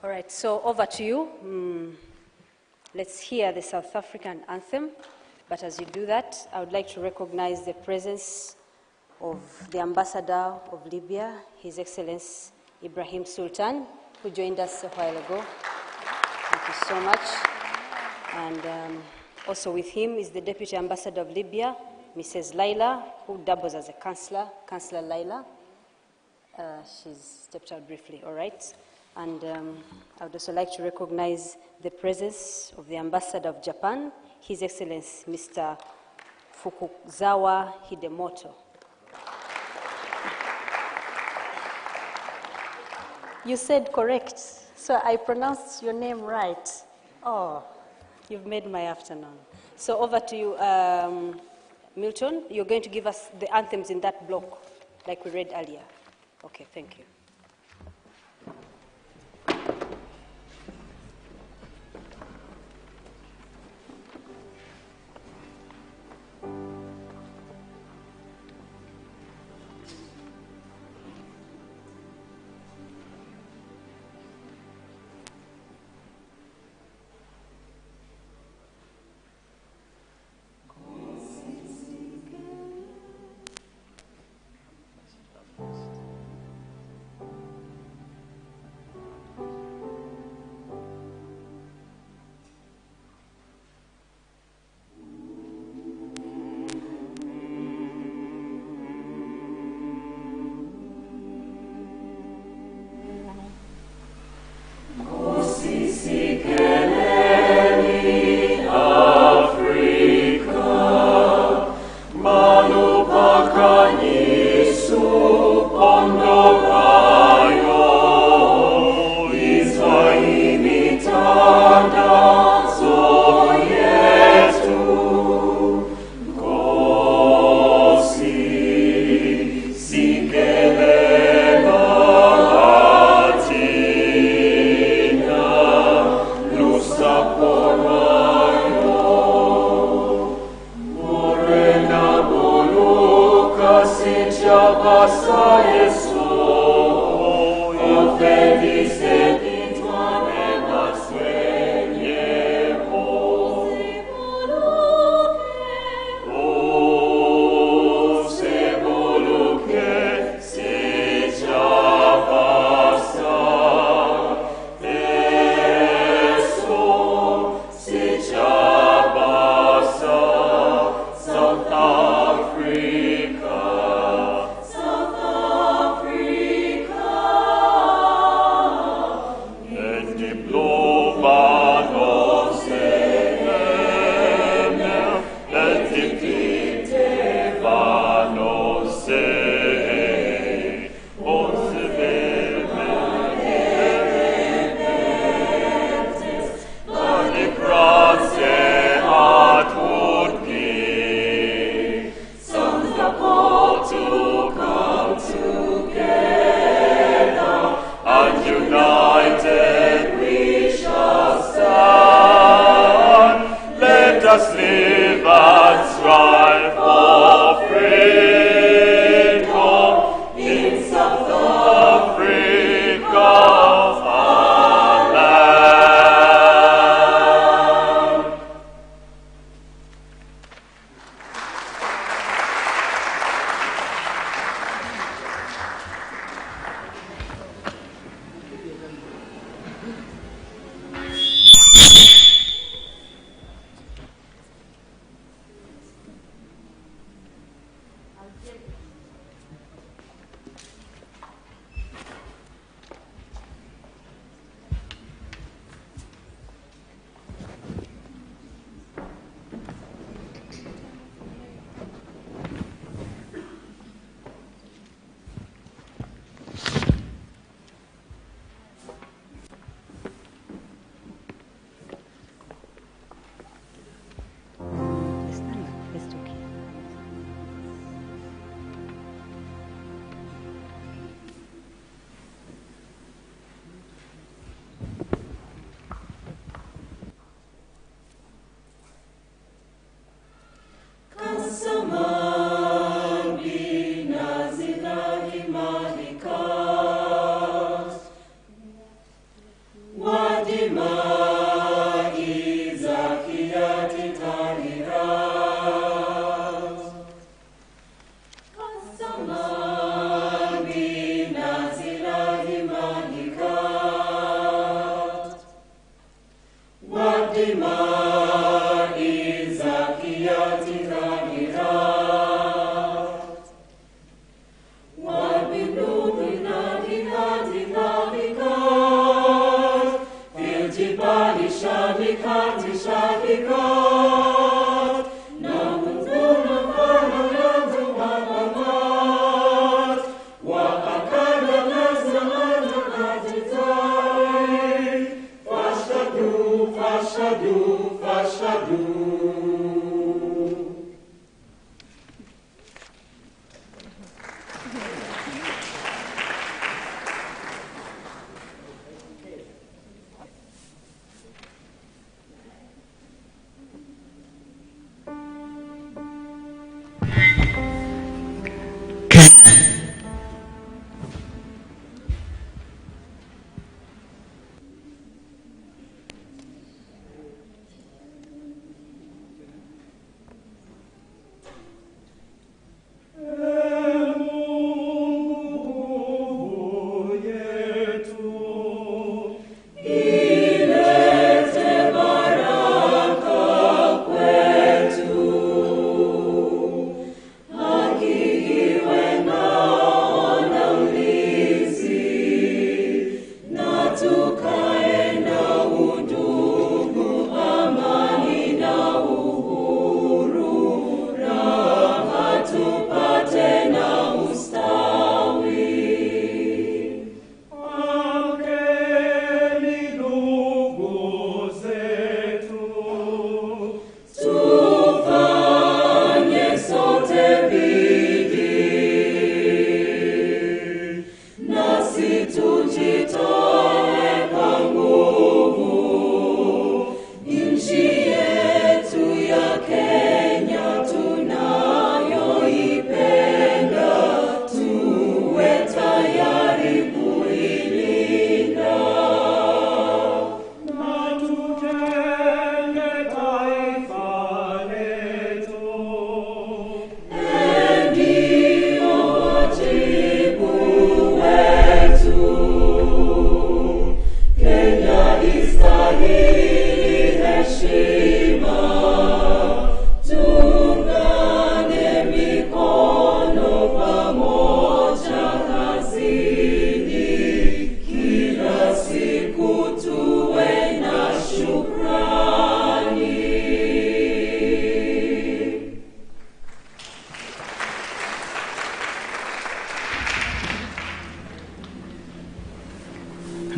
S1: All right, so over to you. Let's hear the South African anthem. But as you do that, I would like to recognize the presence of the Ambassador of Libya, His Excellency Ibrahim Sultan, who joined us a while ago. Thank you so much. And also with him is the Deputy Ambassador of Libya, Mrs. Laila, who doubles as a counselor, Councillor Laila. She's stepped out briefly, all right. And I would also like to recognize the presence of the Ambassador of Japan, His Excellency Mr. Fukuzawa Hidemoto. You said correct, so I pronounced your name right. Oh, you've made my afternoon. So over to you, Milton. You're going to give us the anthems in that block, like we read earlier. Okay, thank you.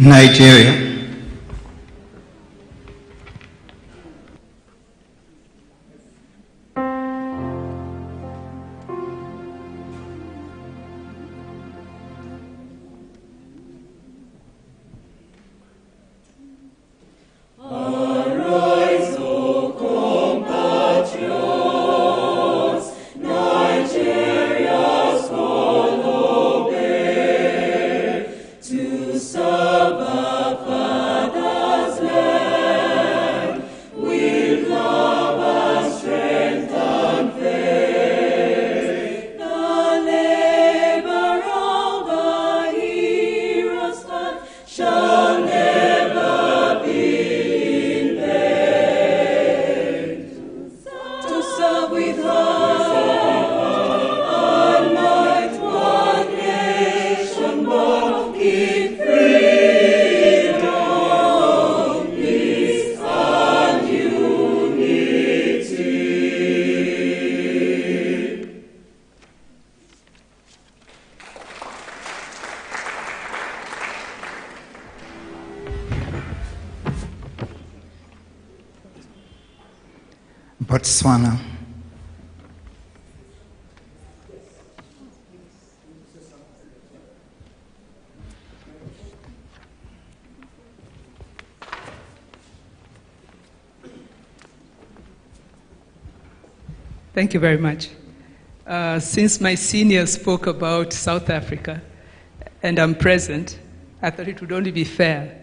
S7: Nigeria. Botswana.
S8: Thank you very much. Since my senior spoke about South Africa, and I'm present, I thought it would only be fair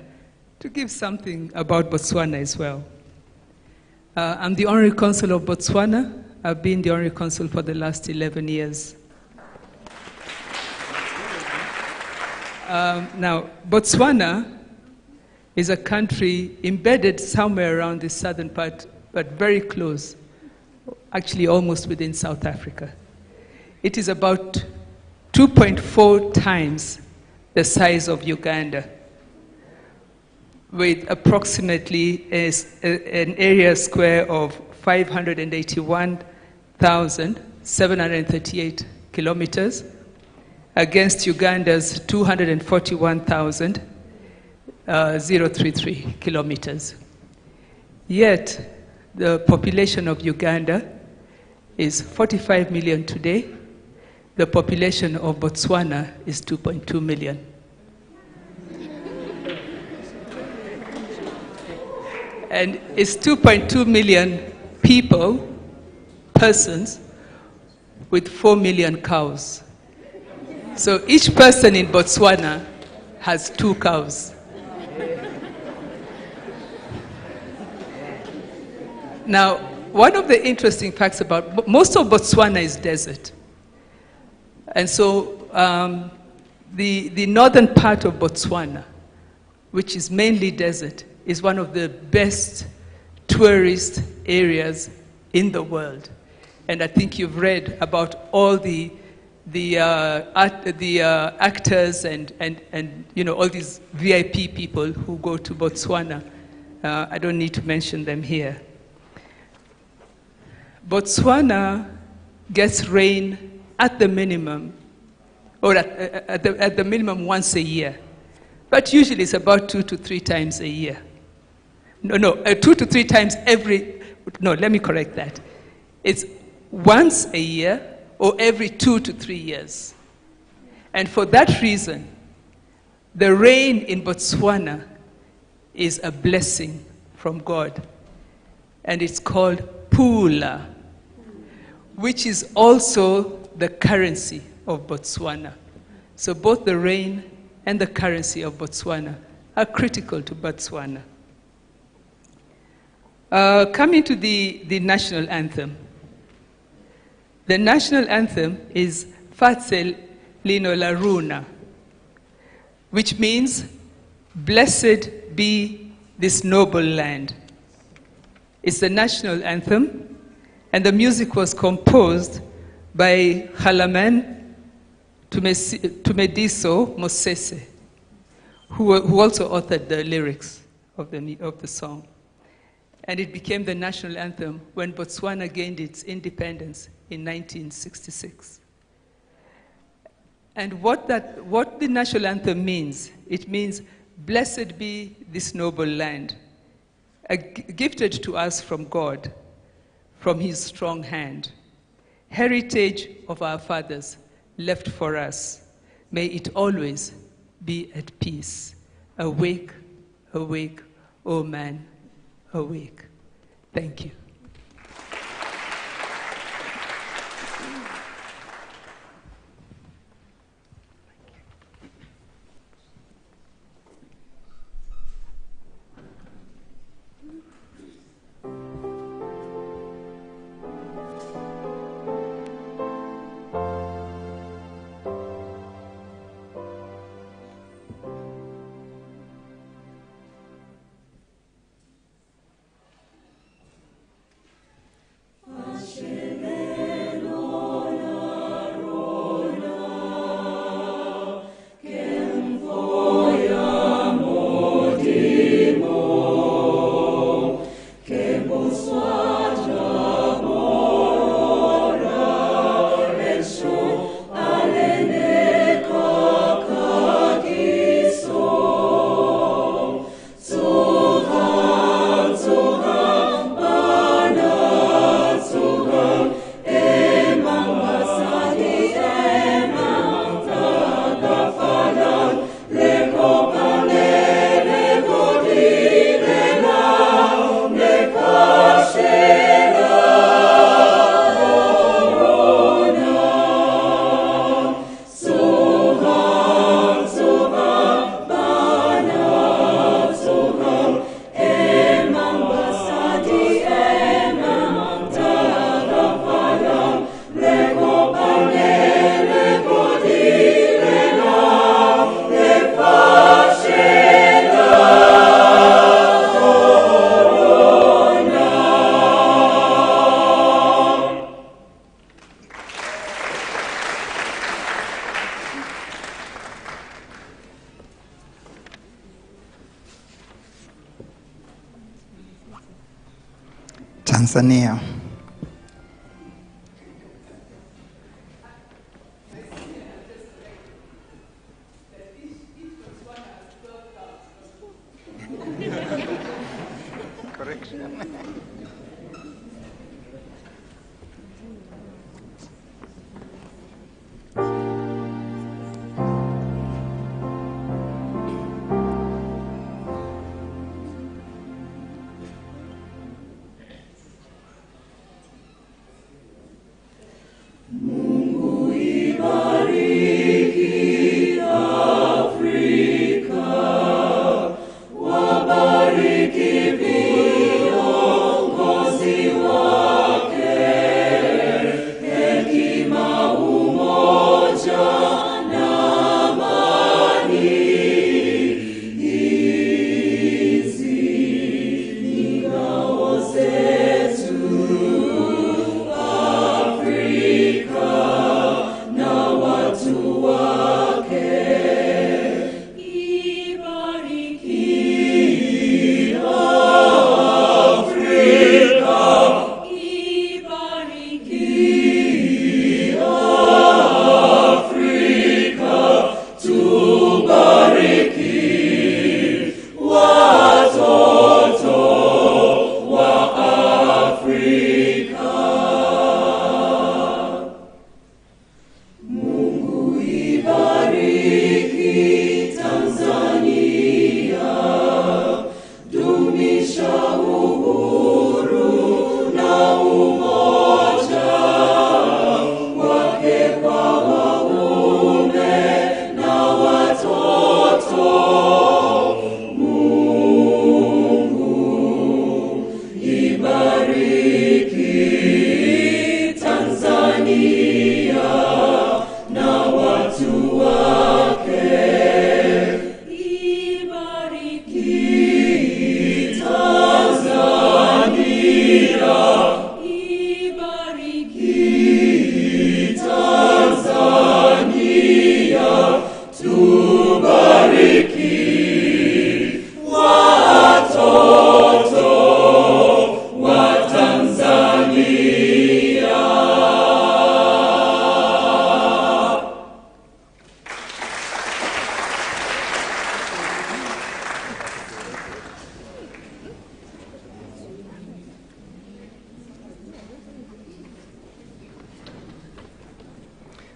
S8: to give something about Botswana as well. I'm the Honorary Consul of Botswana. I've been the Honorary Consul for the last 11 years. Now, Botswana is a country embedded somewhere around the southern part, but very close, actually almost within South Africa. It is about 2.4 times the size of Uganda, with approximately an area square of 581,738 kilometers against Uganda's 241,033 kilometers. Yet, the population of Uganda is 45 million today. The population of Botswana is 2.2 million. And it's 2.2 million persons, with 4 million cows. So each person in Botswana has 2 cows. Now, one of the interesting facts about, most of Botswana is desert. And so the northern part of Botswana, which is mainly desert, is one of the best tourist areas in the world. And I think you've read about all the actors and you know, all these VIP people who go to Botswana. I don't need to mention them here. Botswana gets rain at the minimum, or at the minimum once a year. But usually it's about 2 to 3 times a year. No, 2 to 3 times let me correct that. It's once a year or every 2 to 3 years. And for that reason, the rain in Botswana is a blessing from God. And it's called pula, which is also the currency of Botswana. So both the rain and the currency of Botswana are critical to Botswana. Coming to the national anthem. The national anthem is Fatsel Lino Laruna, which means, blessed be this noble land. It's the national anthem, and the music was composed by Halaman Tumediso Mosese, who also authored the lyrics of the song. And it became the national anthem when Botswana gained its independence in 1966. And what the national anthem means, it means, Blessed be this noble land, gifted to us from God, from his strong hand, heritage of our fathers left for us. May it always be at peace. Awake, awake, O man, awake. Thank you.
S7: Tanzania. Correction.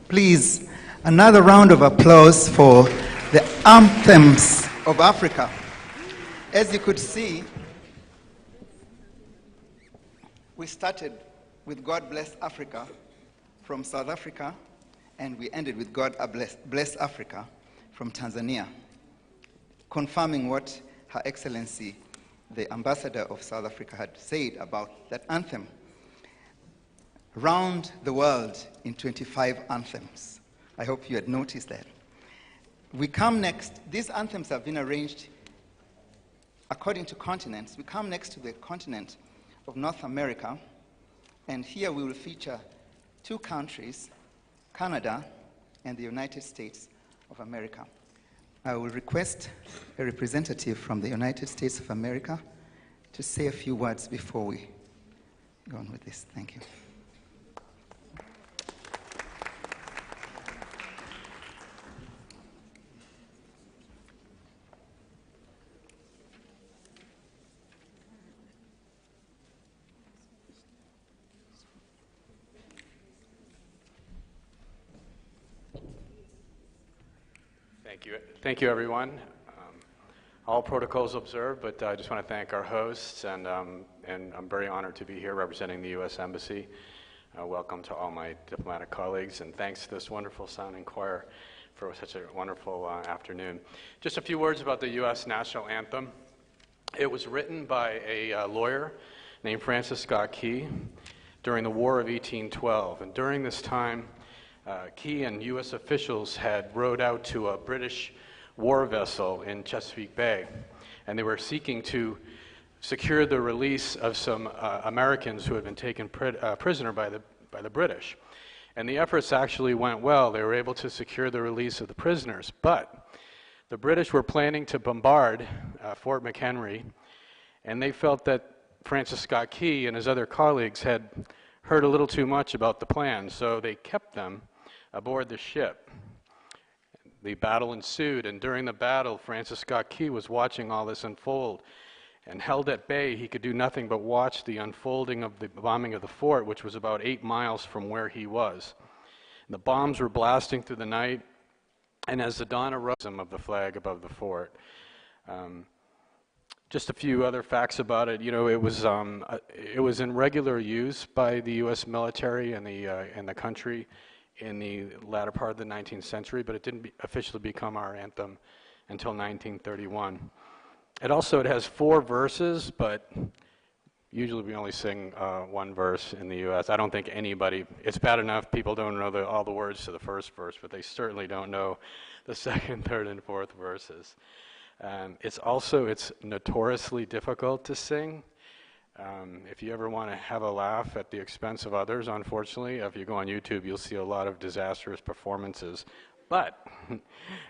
S7: Please, another round of applause for the Anthems of Africa. As you could see, we started with God Bless Africa from South Africa, and we ended with God Bless Africa from Tanzania, confirming what Her Excellency, the Ambassador of South Africa, had said about that anthem. Round the world in 25 anthems. I hope you had noticed that. We come next, these anthems have been arranged according to continents. We come next to the continent of North America, and here we will feature two countries, Canada and the United States of America. I will request a representative from the United States of America to say a few words before we go on with this. Thank you.
S9: Thank you, everyone. All protocols observed, but I just want to thank our hosts, and I'm very honored to be here representing the U.S. Embassy. Welcome to all my diplomatic colleagues, and thanks to this wonderful sounding choir for such a wonderful afternoon. Just a few words about the U.S. National Anthem. It was written by a lawyer named Francis Scott Key during the War of 1812, and during this time, Key and U.S. officials had rowed out to a British war vessel in Chesapeake Bay, and they were seeking to secure the release of some Americans who had been taken prisoner by the British. And the efforts actually went well. They were able to secure the release of the prisoners, but the British were planning to bombard Fort McHenry, and they felt that Francis Scott Key and his other colleagues had heard a little too much about the plan, so they kept them aboard the ship. The battle ensued, and during the battle, Francis Scott Key was watching all this unfold, and held at bay, he could do nothing but watch the unfolding of the bombing of the fort, which was about 8 miles from where he was. And the bombs were blasting through the night, and as the dawn arose, of the flag above the fort. Just a few other facts about it. You know, it was in regular use by the U.S. military and the country in the latter part of the 19th century, but it didn't officially become our anthem until 1931. It has 4 verses, but usually we only sing one verse in the U.S. I don't think anybody, it's bad enough people don't know all the words to the first verse, but they certainly don't know the second, third, and fourth verses. It's notoriously difficult to sing. If you ever want to have a laugh at the expense of others, unfortunately, if you go on YouTube, you'll see a lot of disastrous performances. But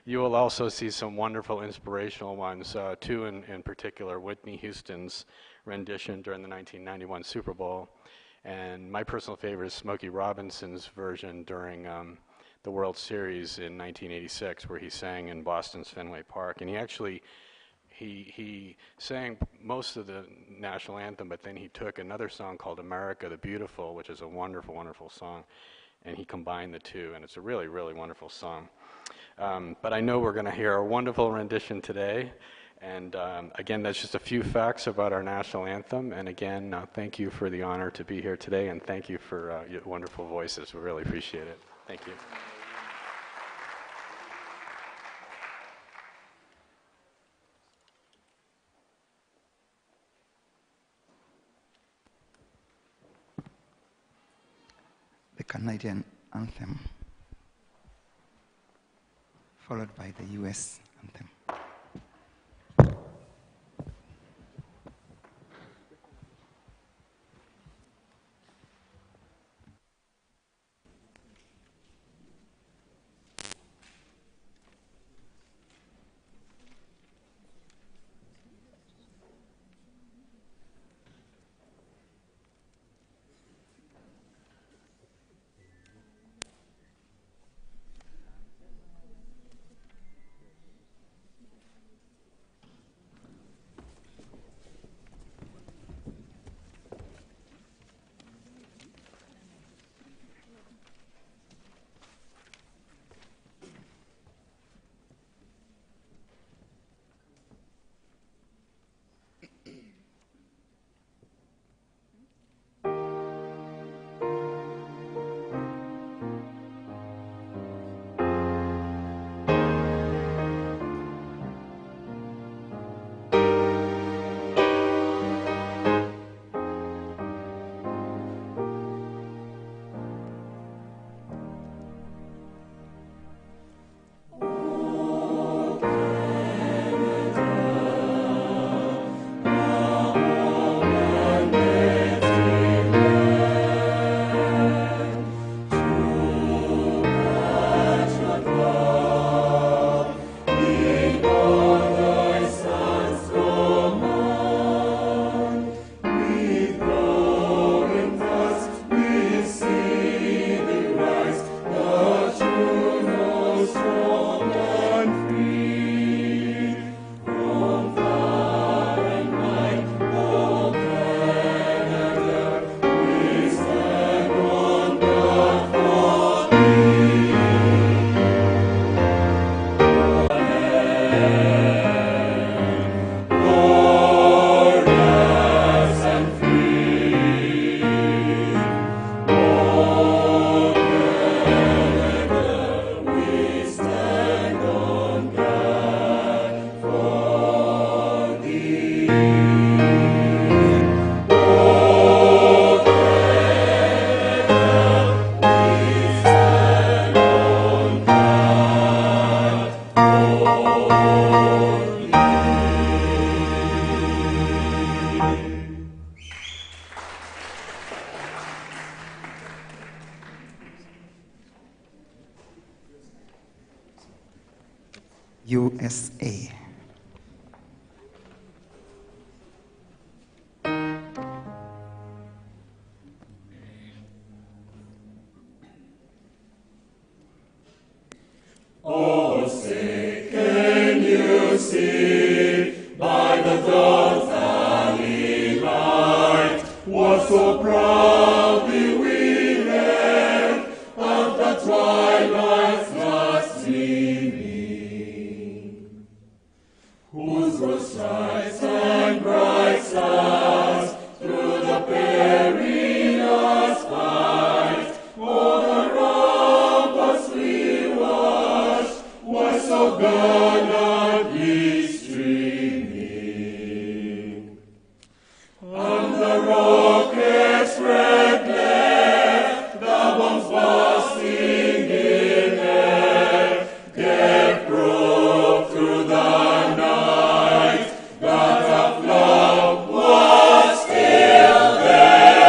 S9: you will also see some wonderful inspirational ones, two in particular, Whitney Houston's rendition during the 1991 Super Bowl, and my personal favorite is Smokey Robinson's version during the World Series in 1986, where he sang in Boston's Fenway Park. And he actually he sang most of the national anthem, but then he took another song called America the Beautiful, which is a wonderful, wonderful song, and he combined the two, and it's a really, really wonderful song. But I know we're going to hear a wonderful rendition today, and again, that's just a few facts about our national anthem, and again, thank you for the honor to be here today, and thank you for your wonderful voices. We really appreciate it. Thank you.
S7: The Canadian anthem, followed by the U.S. anthem. USA.
S3: Oh, say, can you see by the dawn's early light what so proudly we hailed at the twilight's last gleaming, whose rose stripes and bright stars through the perilous fight over ramparts we watched were so gallantly streaming, and the rocket's red glare, the bombs bursting in air, gave proof through the night that the flag was still there.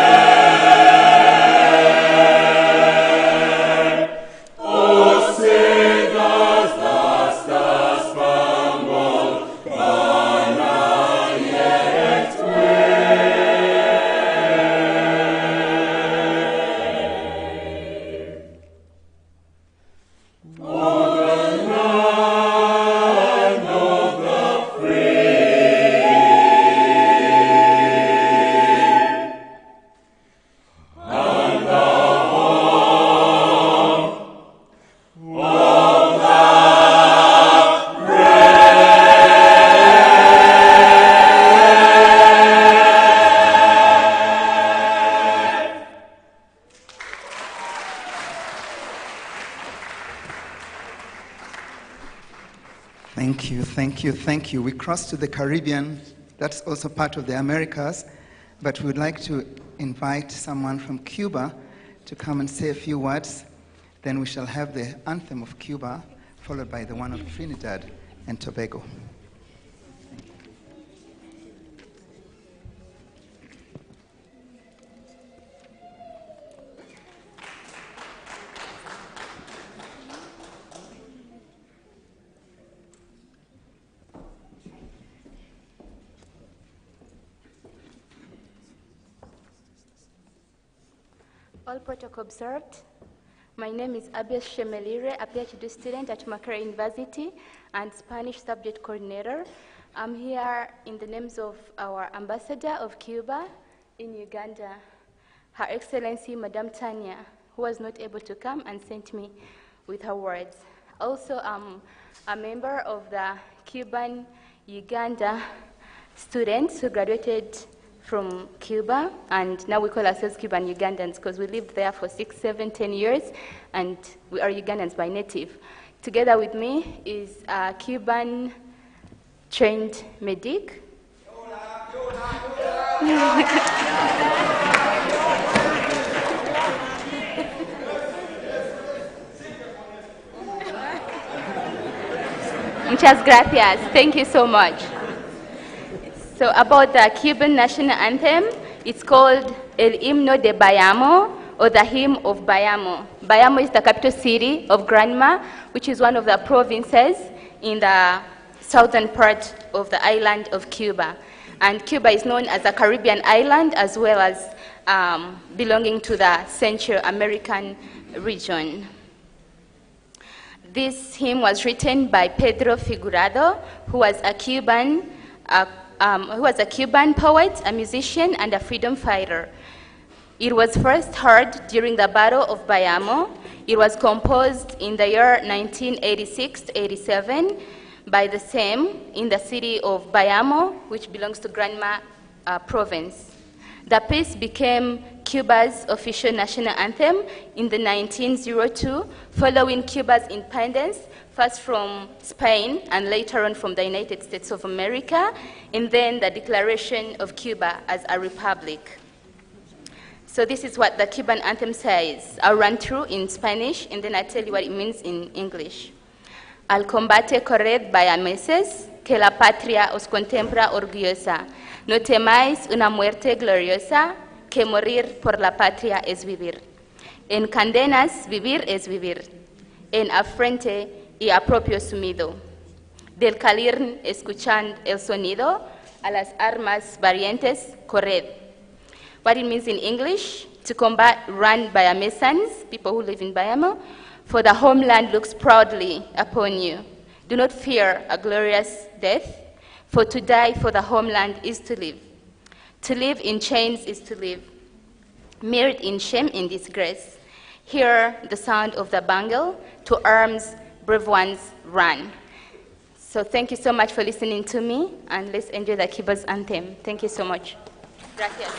S3: Oh, say does the star-spangled banner yet wave? For the land of the free and the home of the
S7: Thank you, thank you, thank you. We crossed to the Caribbean. That's also part of the Americas. But we would like to invite someone from Cuba to come and say a few words. Then we shall have the anthem of Cuba, followed by the one of Trinidad and Tobago.
S10: All protocol observed. My name is Abel Shemelire, a PhD student at Makerere University and Spanish subject coordinator. I'm here in the names of our ambassador of Cuba in Uganda, Her Excellency Madame Tanya, who was not able to come and sent me with her words. Also, I'm a member of the Cuban-Uganda students who graduated from Cuba, and now we call ourselves Cuban Ugandans because we lived there for 6, 7, 10 years, and we are Ugandans by native. Together with me is a Cuban trained medic. Muchas gracias. Thank you so much. So about the Cuban national anthem, it's called El Himno de Bayamo, or the Hymn of Bayamo. Bayamo is the capital city of Granma, which is one of the provinces in the southern part of the island of Cuba. And Cuba is known as a Caribbean island as well as belonging to the Central American region. This hymn was written by Pedro Figurado, who was a Cuban poet, a musician, and a freedom fighter. It was first heard during the Battle of Bayamo. It was composed in the year 1986-87 by the same in the city of Bayamo, which belongs to Granma province. The piece became Cuba's official national anthem in the 1902, following Cuba's independence, first from Spain and later on from the United States of America, and then the declaration of Cuba as a republic. So this is what the Cuban anthem says. I'll run through in Spanish, and then I'll tell you what it means in English. Al combate corred vaya meses, que la patria os contempla orgullosa. No temáis una muerte gloriosa, que morir por la patria es vivir. En cadenas vivir es vivir. En afrente y a propio sumido. del calir escuchando el sonido a las armas variantes corred. What it means in English, to combat run Bayamesans, people who live in Bayamo, for the homeland looks proudly upon you. Do not fear a glorious death, for to die for the homeland is to live. To live in chains is to live, mirrored in shame and disgrace. Hear the sound of the bangle, to arms brave ones run. So thank you so much for listening to me, and let's enjoy the Kiba's anthem. Thank you so much. Gracias.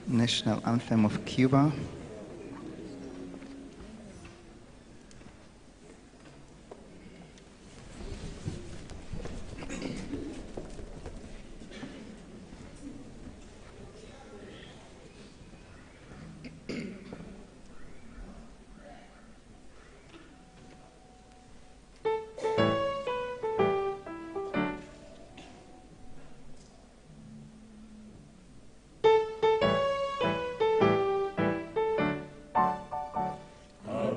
S7: National Anthem of Cuba.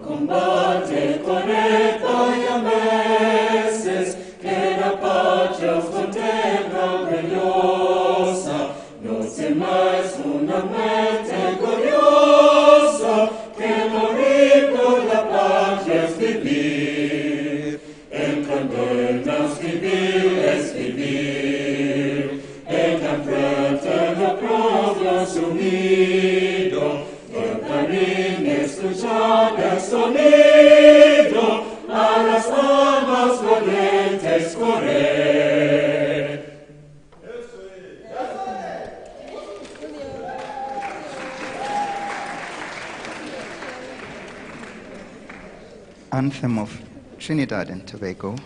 S3: Combate corred Bayameses, que la patria os contempla gloriosa, no temáis una muerte gloriosa, que morir por la patria es vivir, en candenas vivir es vivir, en tan fraterno pueblo unido, el carín escuchar el sonido, a las almas valientes correr.
S7: Anthem of Trinidad and Tobago.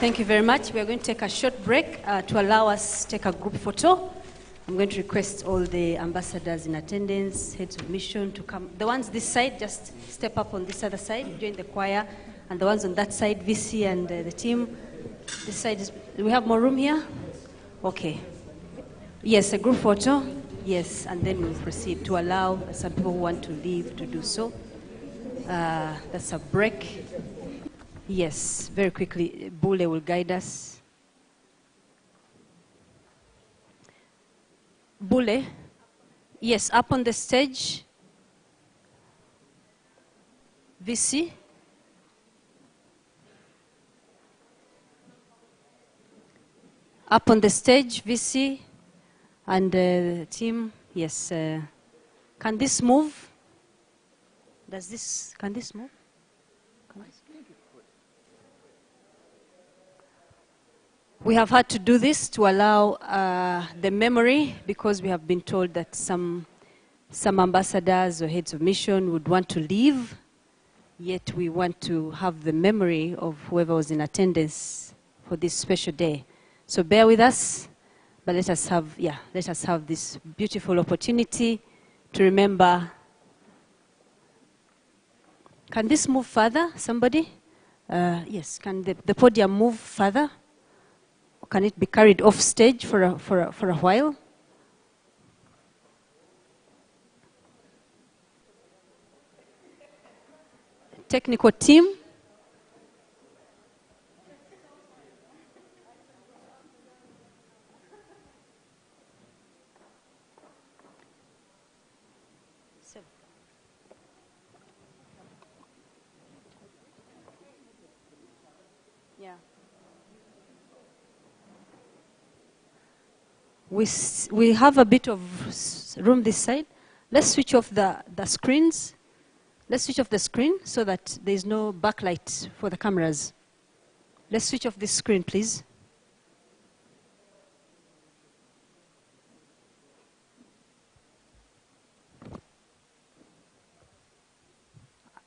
S1: Thank you very much. We are going to take a short break to allow us to take a group photo. I'm going to request all the ambassadors in attendance, heads of mission to come. The ones this side, just step up on this other side, join the choir. And the ones on that side, VC and the team. This side, do we have more room here? Okay. Yes, a group photo. Yes, and then we'll proceed to allow some people who want to leave to do so. That's a break. Yes, very quickly, Bule will guide us. Bule, yes, up on the stage. VC. Up on the stage, VC and the team. Yes. Can this move? Can this move? We have had to do this to allow the memory, because we have been told that some ambassadors or heads of mission would want to leave, yet we want to have the memory of whoever was in attendance for this special day. So bear with us, but let us have this beautiful opportunity to remember. Can this move further, somebody? Yes, can the podium move further? Can it be carried off stage for a while? Technical team. Yeah. We have a bit of room this side. Let's switch off the screens. Let's switch off the screen so that there's no backlight for the cameras. Let's switch off this screen, please.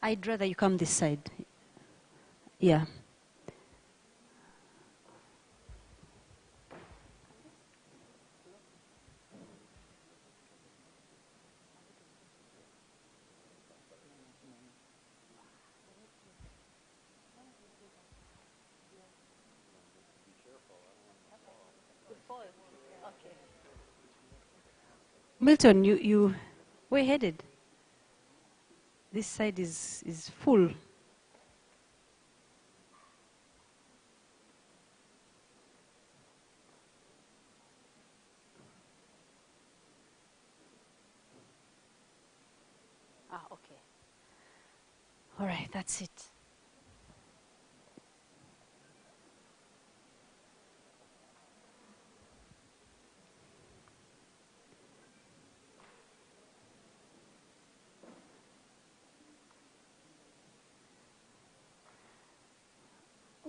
S1: I'd rather you come this side. Yeah. Milton, where headed? This side is full. Ah, okay. All right, that's it.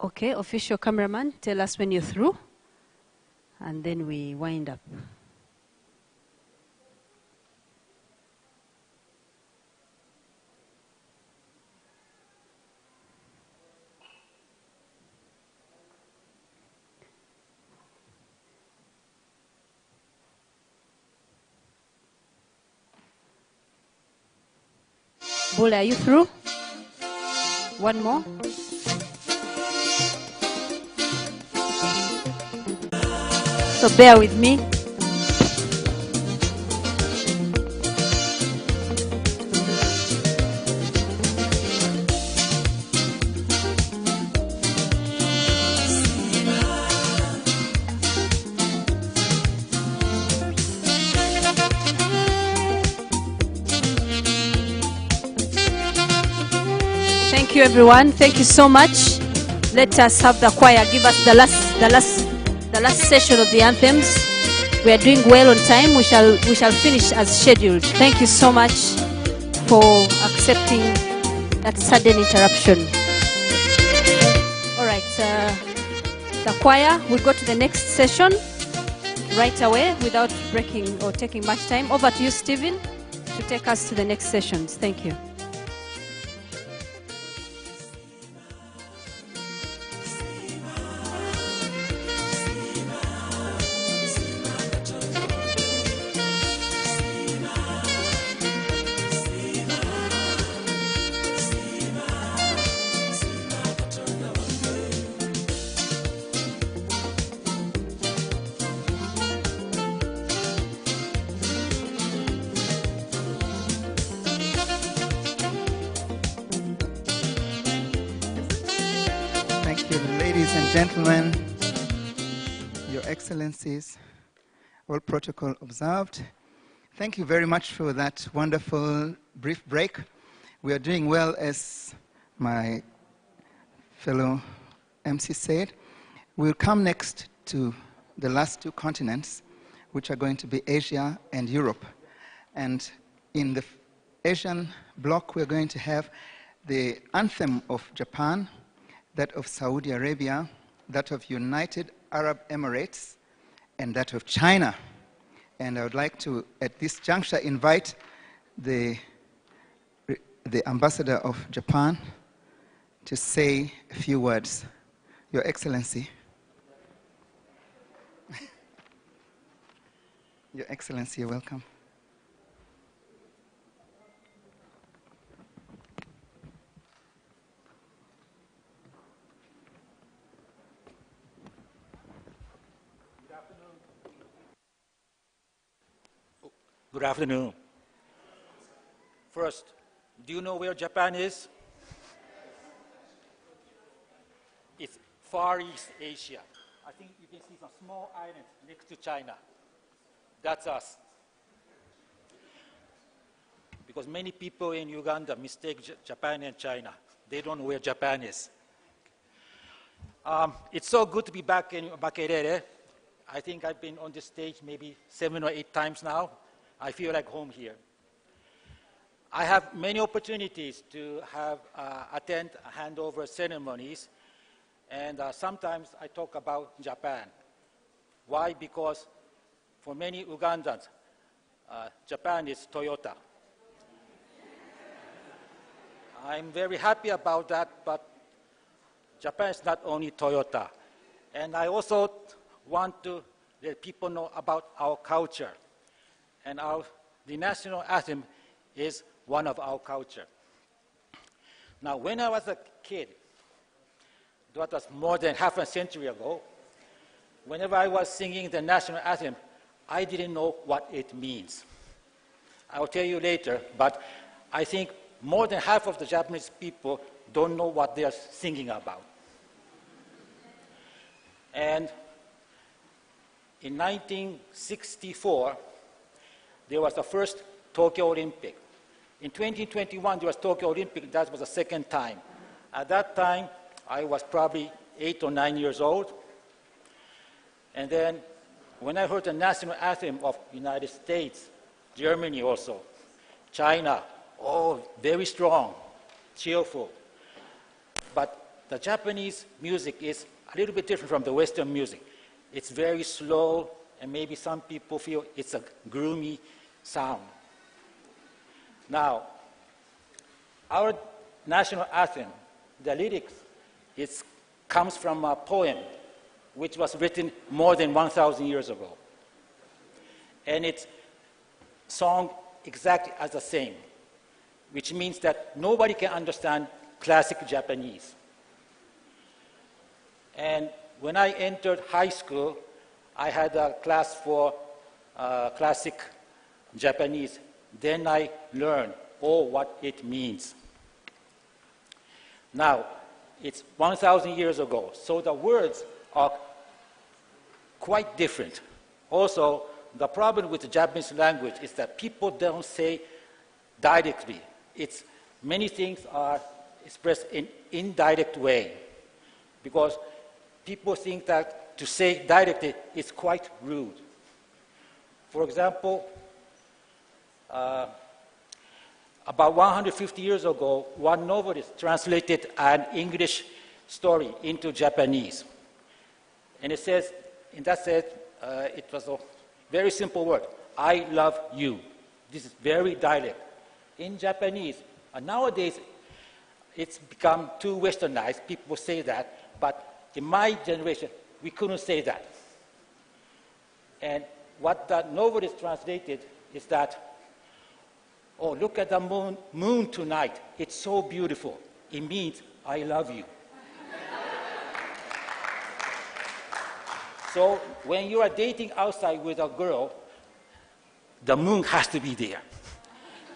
S1: Okay, official cameraman, tell us when you're through, and then we wind up. Bula, are you through? One more. So bear with me. Thank you, everyone. Thank you so much. Let us have the choir give us the last session of the anthems. We are doing well on time. We shall finish as scheduled. Thank you so much for accepting that sudden interruption. All right, the choir will go to the next session right away without breaking or taking much time. Over to you, Stephen, to take us to the next sessions. Thank you.
S7: Ladies and gentlemen, Your Excellencies, all protocol observed. Thank you very much for that wonderful brief break. We are doing well, as my fellow MC said. We'll come next to the last two continents, which are going to be Asia and Europe. And in the Asian bloc, we're going to have the anthem of Japan, that of Saudi Arabia, that of United Arab Emirates, and that of China. And I would like to, at this juncture, invite the ambassador of Japan to say a few words. Your Excellency. Your Excellency, you're welcome.
S11: Good afternoon. First, do you know where Japan is? It's Far East Asia. I think you can see some small islands next to China. That's us. Because many people in Uganda mistake Japan and China. They don't know where Japan is. It's so good to be back in Makerere. I think I've been on this stage maybe 7 or 8 times now. I feel like home here. I have many opportunities to attend handover ceremonies, and sometimes I talk about Japan. Why? Because for many Ugandans, Japan is Toyota. I'm very happy about that, but Japan is not only Toyota. And I also want to let people know about our culture. And the national anthem is one of our culture. Now, when I was a kid, that was more than half a century ago, whenever I was singing the national anthem, I didn't know what it means. I'll tell you later, but I think more than half of the Japanese people don't know what they are singing about. And in 1964, there was the first Tokyo Olympic. In 2021, there was Tokyo Olympic. That was the second time. At that time, I was probably 8 or 9 years old. And then when I heard the national anthem of United States, Germany also, China, oh, very strong, cheerful. But the Japanese music is a little bit different from the Western music. It's very slow, and maybe some people feel it's a gloomy sound. Now, our national anthem, the lyrics, comes from a poem which was written more than 1,000 years ago. And it's sung exactly as the same, which means that nobody can understand classic Japanese. And when I entered high school, I had a class for classic Japanese. Then I learned, what it means. Now, it's 1,000 years ago, so the words are quite different. Also, the problem with the Japanese language is that people don't say directly. Many things are expressed in indirect way, because people think that to say directly is quite rude. For example, about 150 years ago, one novelist translated an English story into Japanese. And it was a very simple word, I love you. This is very direct. In Japanese, nowadays, it's become too westernized, people say that, but in my generation, we couldn't say that. And what the novelist translated is that, oh, look at the moon tonight. It's so beautiful. It means, I love you. So when you are dating outside with a girl, the moon has to be there.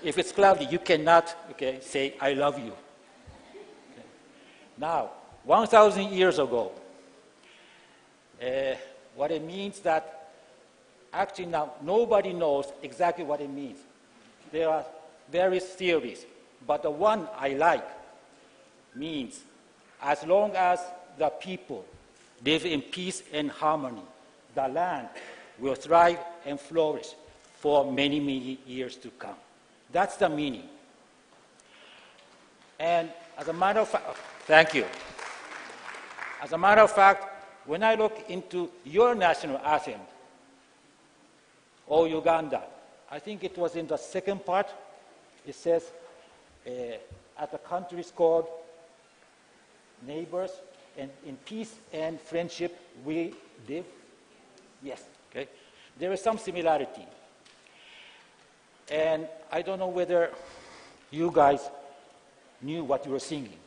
S11: If it's cloudy, you cannot say, I love you. Okay. Now, 1,000 years ago, What it means that actually now nobody knows exactly what it means. There are various theories, but the one I like means as long as the people live in peace and harmony, the land will thrive and flourish for many, many years to come. That's the meaning. And as a matter of fact, thank you. As a matter of fact, when I look into your national anthem, or Uganda, I think it was in the second part, it says, at the country's called neighbors, and in peace and friendship we live. Yes, okay. There is some similarity. And I don't know whether you guys knew what you were singing.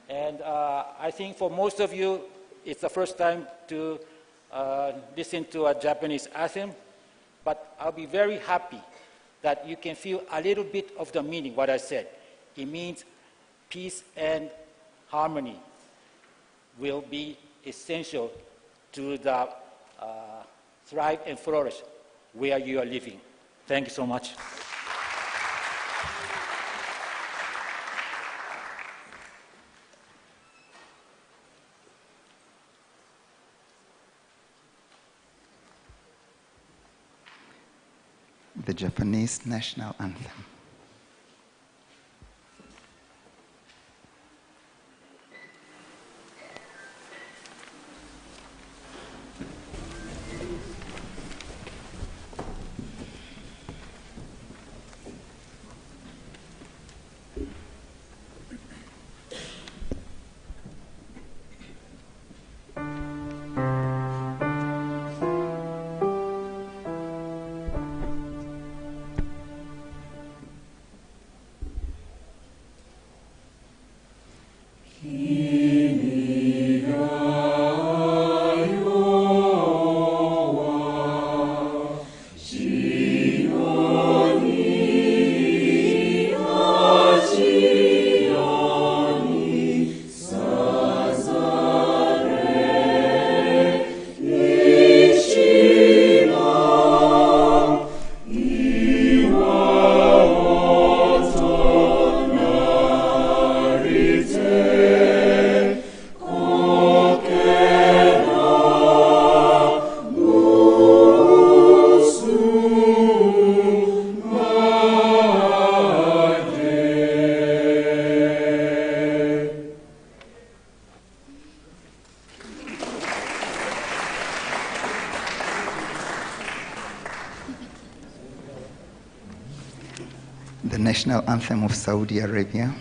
S11: And I think for most of you, it's the first time to listen to a Japanese anthem, but I'll be very happy that you can feel a little bit of the meaning, what I said. It means peace and harmony will be essential to the thrive and flourish where you are living. Thank you so much.
S7: The Japanese national anthem. The national anthem of Saudi Arabia.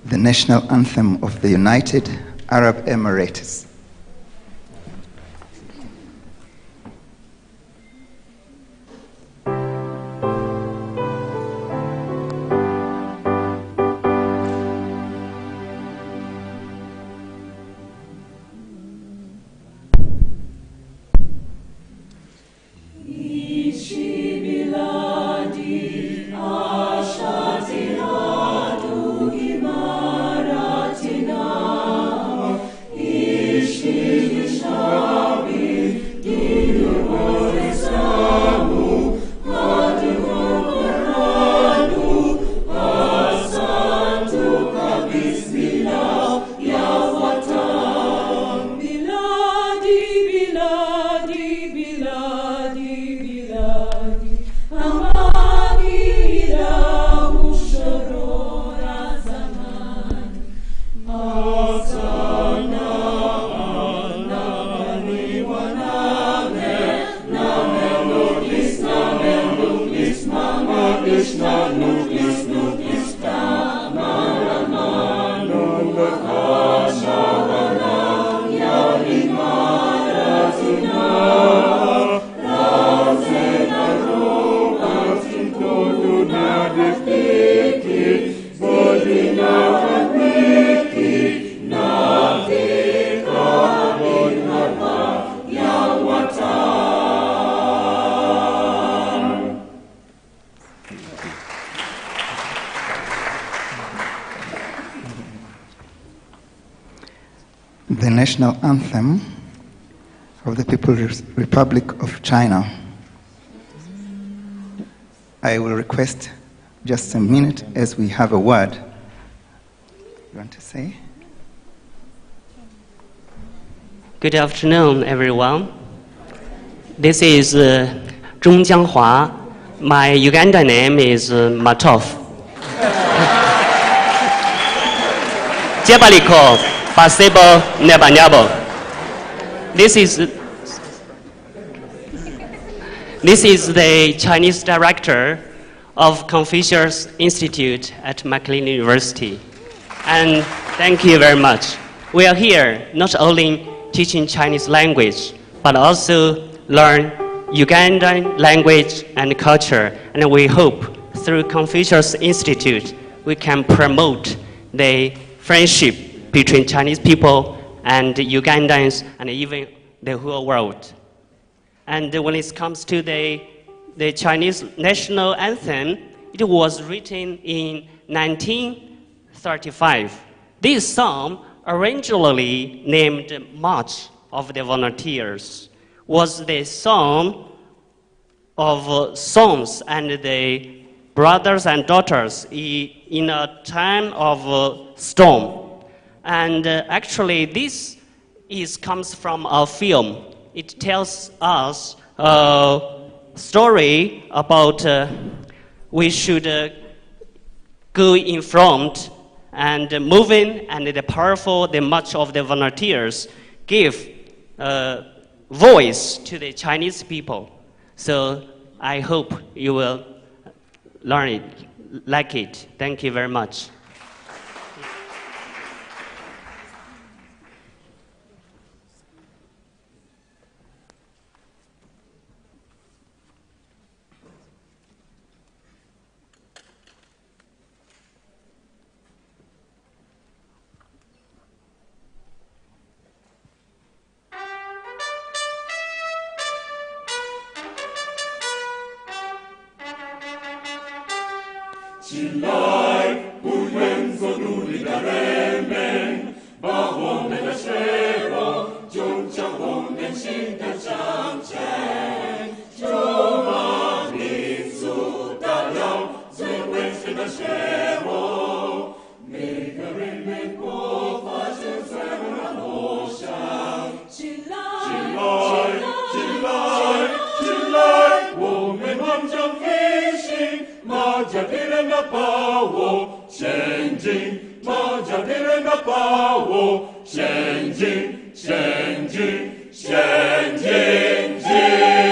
S7: The national anthem of the United Arab Emirates. the national anthem of the People's Republic of China. I will request just a minute as we have a word. You want to say?
S12: Good afternoon, everyone. This is Zhong Jianghua. My Uganda name is Matov. Jebaliko, Pasebo, Nebanyabo. This is the Chinese director of Confucius Institute at Makerere University. And thank you very much. We are here not only teaching Chinese language, but also learn Ugandan language and culture. And we hope through Confucius Institute, we can promote the friendship between Chinese people and Ugandans and even the whole world. And when it comes to the Chinese national anthem, it was written in 1935. This song, originally named March of the Volunteers, was the song of sons and the brothers and daughters in a time of storm. And actually this comes from a film. It tells us a story about we should go in front and moving, and the powerful, the march of the volunteers give voice to the Chinese people. So I hope you will learn it, like it. Thank you very much.
S3: Chilai, Uyenzo Nulidaremen, Bahon de la Shero, Jung Chahon de Shinta Chang Chen, Joma Nitsu Dayao, Zewens de la Shero, Makerere Ko Fashion Seven Osha, Chilai, Chilai, Chilai, Woman Hamjam Fishing, Majadire na pawo, Shenjin, Majadire na pawo, Shenjin, Shenjin, Shenjin, Jin.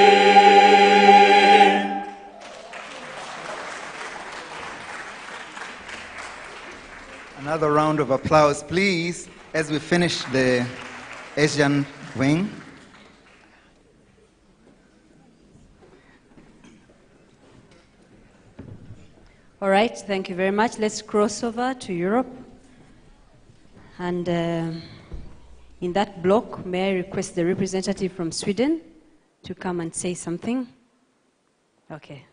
S7: Another round of applause, please, as we finish the Asian wing.
S1: All right, thank you very much. Let's cross over to Europe. And in that block, may I request the representative from Sweden to come and say something? Okay.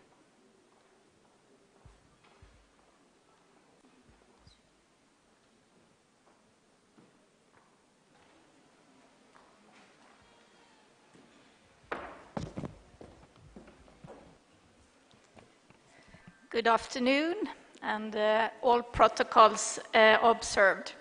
S13: Good afternoon, and all protocols observed.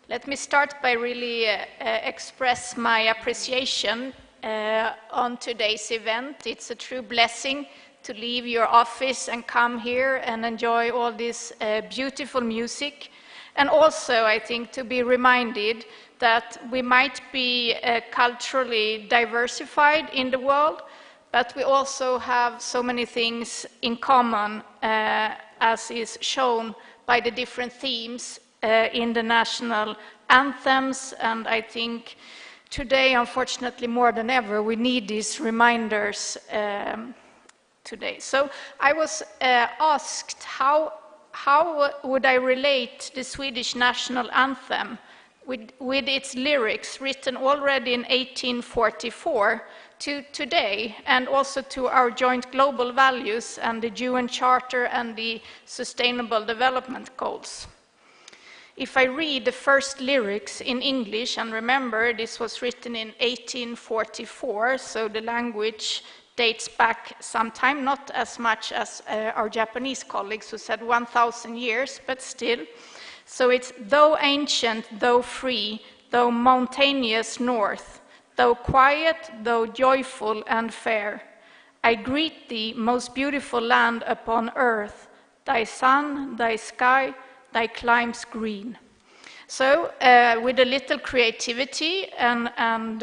S13: Let me start by really express my appreciation on today's event. It's a true blessing to leave your office and come here and enjoy all this beautiful music. And also, I think, to be reminded that we might be culturally diversified in the world, but we also have so many things in common, as is shown by the different themes in the national anthems. And I think today, unfortunately, more than ever, we need these reminders today. So I was asked how would I relate the Swedish national anthem with its lyrics written already in 1844 to today, and also to our joint global values and the UN Charter and the Sustainable Development Goals. If I read the first lyrics in English, and remember this was written in 1844, so the language dates back some time, not as much as our Japanese colleagues who said 1,000 years, but still. So it's, though ancient, though free, though mountainous north, though quiet, though joyful and fair, I greet thee, most beautiful land upon earth, thy sun, thy sky, thy climes green. So with a little creativity and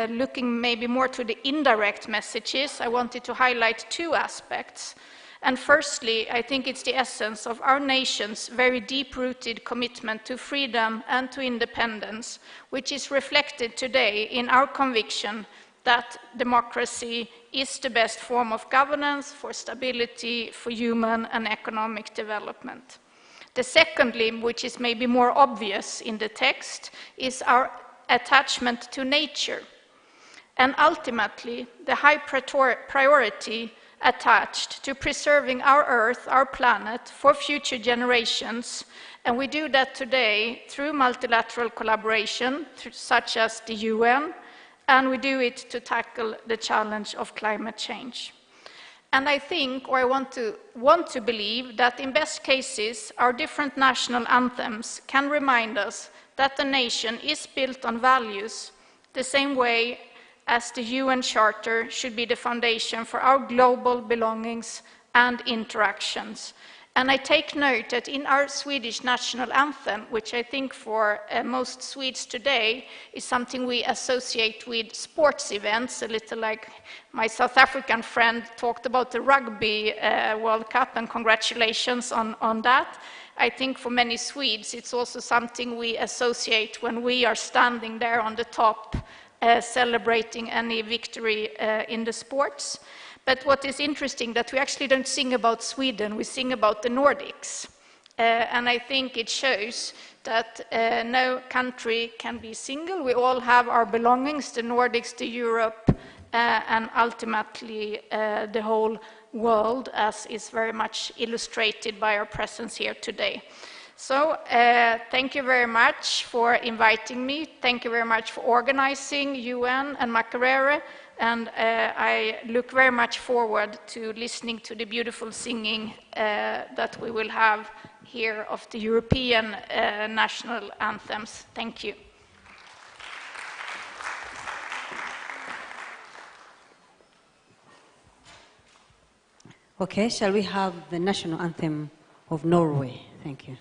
S13: looking maybe more to the indirect messages, I wanted to highlight two aspects. And firstly, I think it's the essence of our nation's very deep-rooted commitment to freedom and to independence, which is reflected today in our conviction that democracy is the best form of governance for stability, for human and economic development. The second limb, which is maybe more obvious in the text, is our attachment to nature. And ultimately, the high priority attached to preserving our Earth, our planet, for future generations. And we do that today through multilateral collaboration, such as the UN, and we do it to tackle the challenge of climate change. And I think, or I want to believe, that in best cases, our different national anthems can remind us that the nation is built on values, the same way as the UN Charter should be the foundation for our global belongings and interactions. And I take note that in our Swedish national anthem, which I think for most Swedes today is something we associate with sports events, a little like my South African friend talked about the Rugby World Cup, and congratulations on that. I think for many Swedes it's also something we associate when we are standing there on the top celebrating any victory in the sports. But what is interesting that we actually don't sing about Sweden, we sing about the Nordics. And I think it shows that no country can be single. We all have our belongings, the Nordics, the Europe, and ultimately the whole world, as is very much illustrated by our presence here today. So thank you very much for inviting me. Thank you very much for organizing UN and Makerere. And I look very much forward to listening to the beautiful singing that we will have here of the European national anthems. Thank you.
S1: Okay, shall we have the national anthem of Norway? Thank you.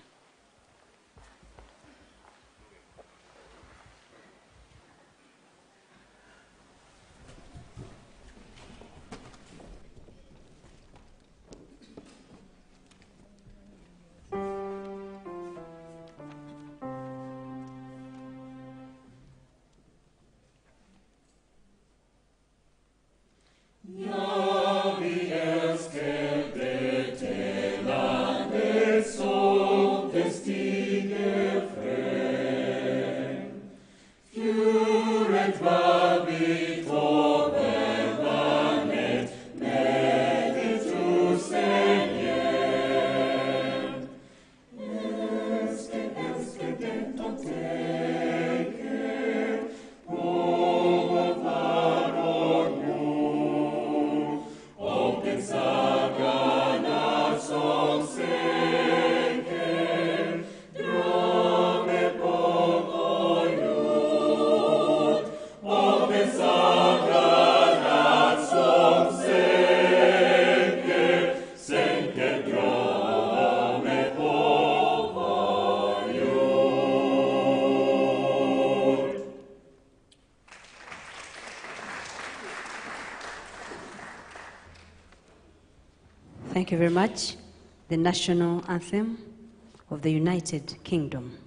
S1: Thank you very much. The national anthem of the United Kingdom.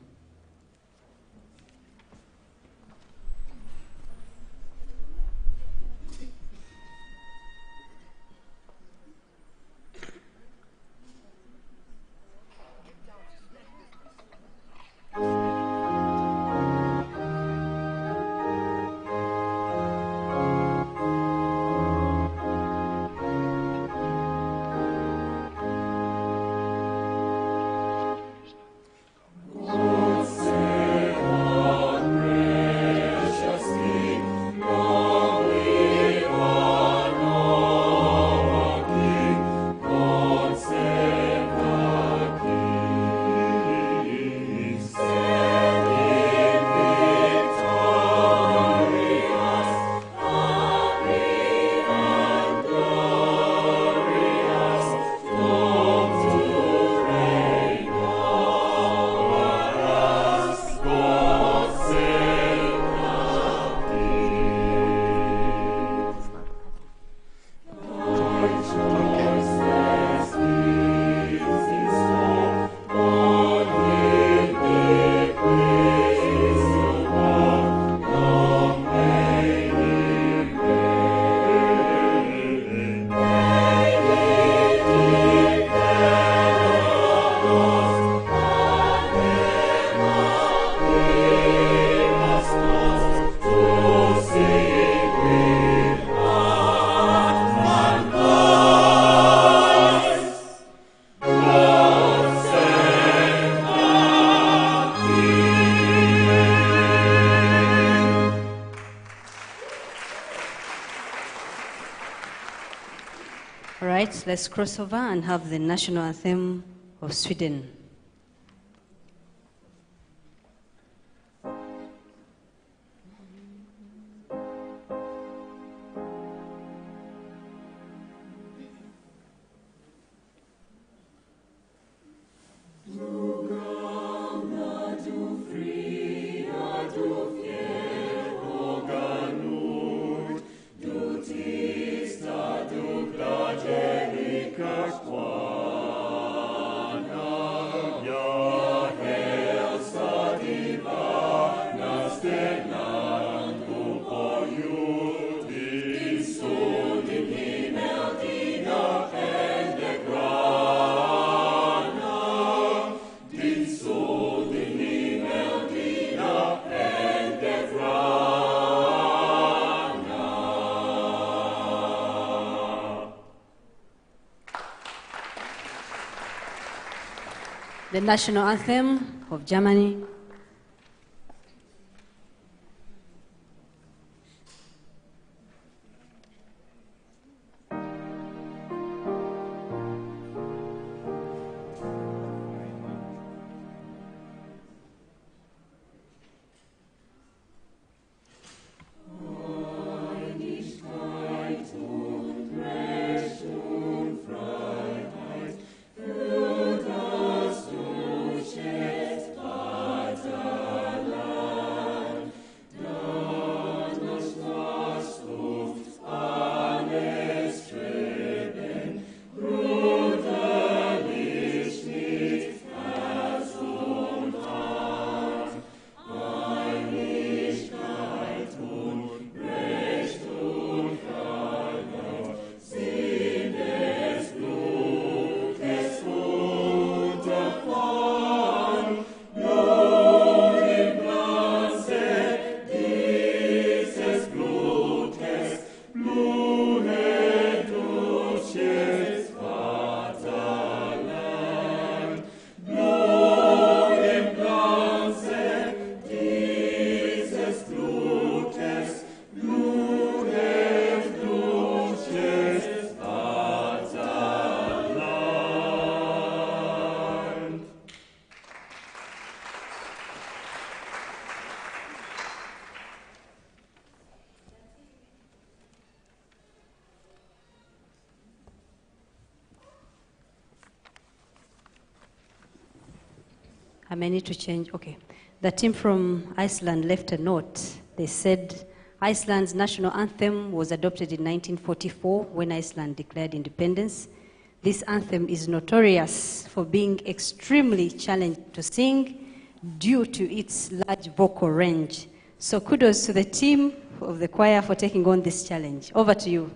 S1: right, let's cross over and have the national anthem of Sweden. The national anthem of Germany. I may need to change. Okay. The team from Iceland left a note. They said Iceland's national anthem was adopted in 1944 when Iceland declared independence. This anthem is notorious for being extremely challenging to sing due to its large vocal range. So kudos to the team of the choir for taking on this challenge. Over to you.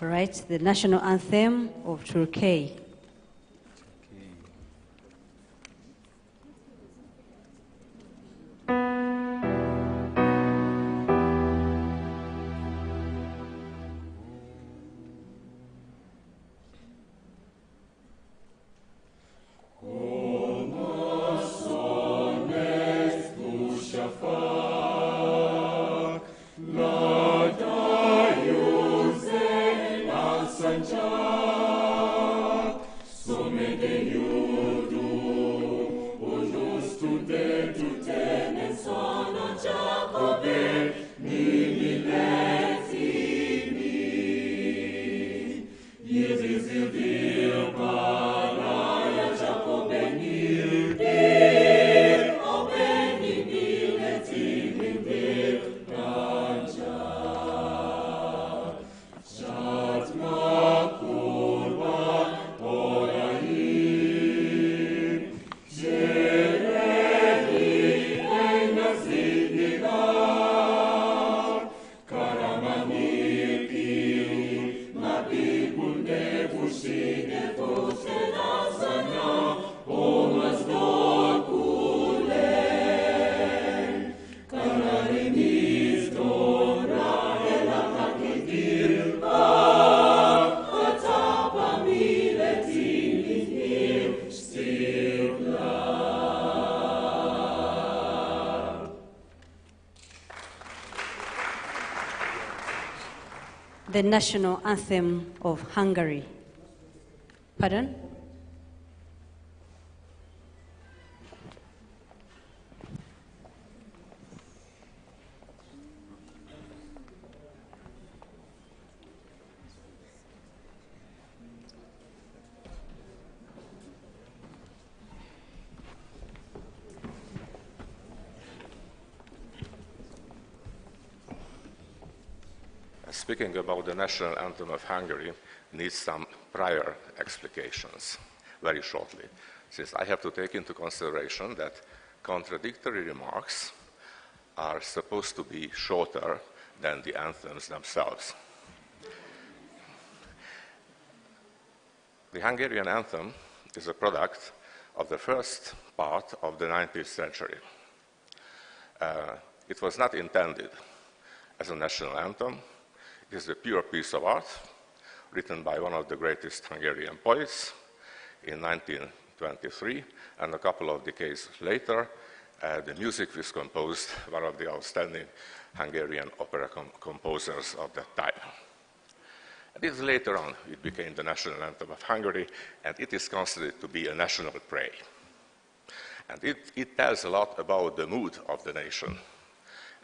S1: All right, the national anthem of Turkey. The national anthem of Hungary. Pardon?
S14: Speaking about the national anthem of Hungary needs some prior explications, very shortly, since I have to take into consideration that contradictory remarks are supposed to be shorter than the anthems themselves. The Hungarian anthem is a product of the first part of the 19th century. It was not intended as a national anthem. It is a pure piece of art written by one of the greatest Hungarian poets in 1923, and a couple of decades later, the music was composed by one of the outstanding Hungarian opera composers of that time. And it is later on it became the national anthem of Hungary, and it is considered to be a national prayer. And it tells a lot about the mood of the nation,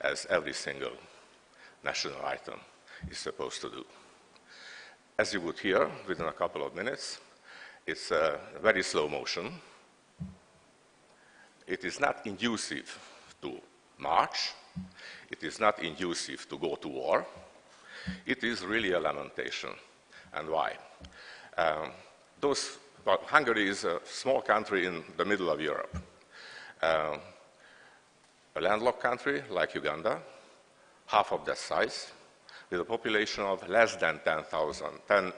S14: as every single national item is supposed to do. As you would hear within a couple of minutes, it's a very slow motion. It is not inducive to march. It is not inducive to go to war. It is really a lamentation. And why? Hungary is a small country in the middle of Europe. A landlocked country like Uganda, half of that size, with a population of less than 10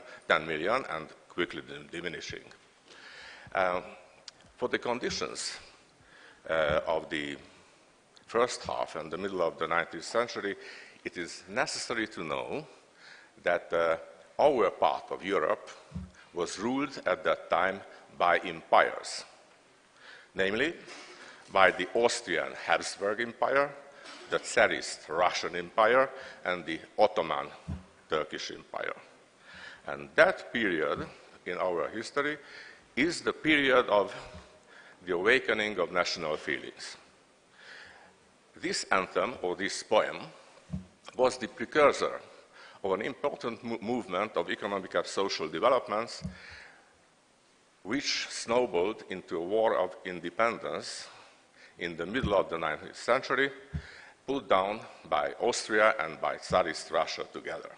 S14: million and quickly diminishing. For the conditions of the first half and the middle of the 19th century, it is necessary to know that our part of Europe was ruled at that time by empires, namely by the Austrian Habsburg Empire, the Tsarist Russian Empire, and the Ottoman Turkish Empire. And that period in our history is the period of the awakening of national feelings. This anthem, or this poem, was the precursor of an important movement of economic and social developments which snowballed into a war of independence in the middle of the 19th century, put down by Austria and by Tsarist Russia together.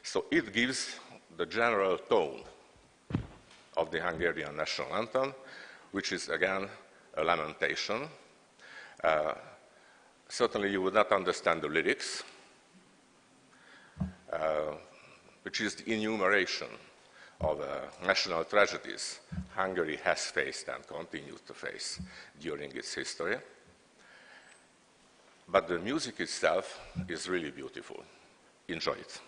S14: So it gives the general tone of the Hungarian national anthem, which is again a lamentation. Certainly you would not understand the lyrics. which is the enumeration of national tragedies Hungary has faced and continues to face during its history. But the music itself is really beautiful. Enjoy it.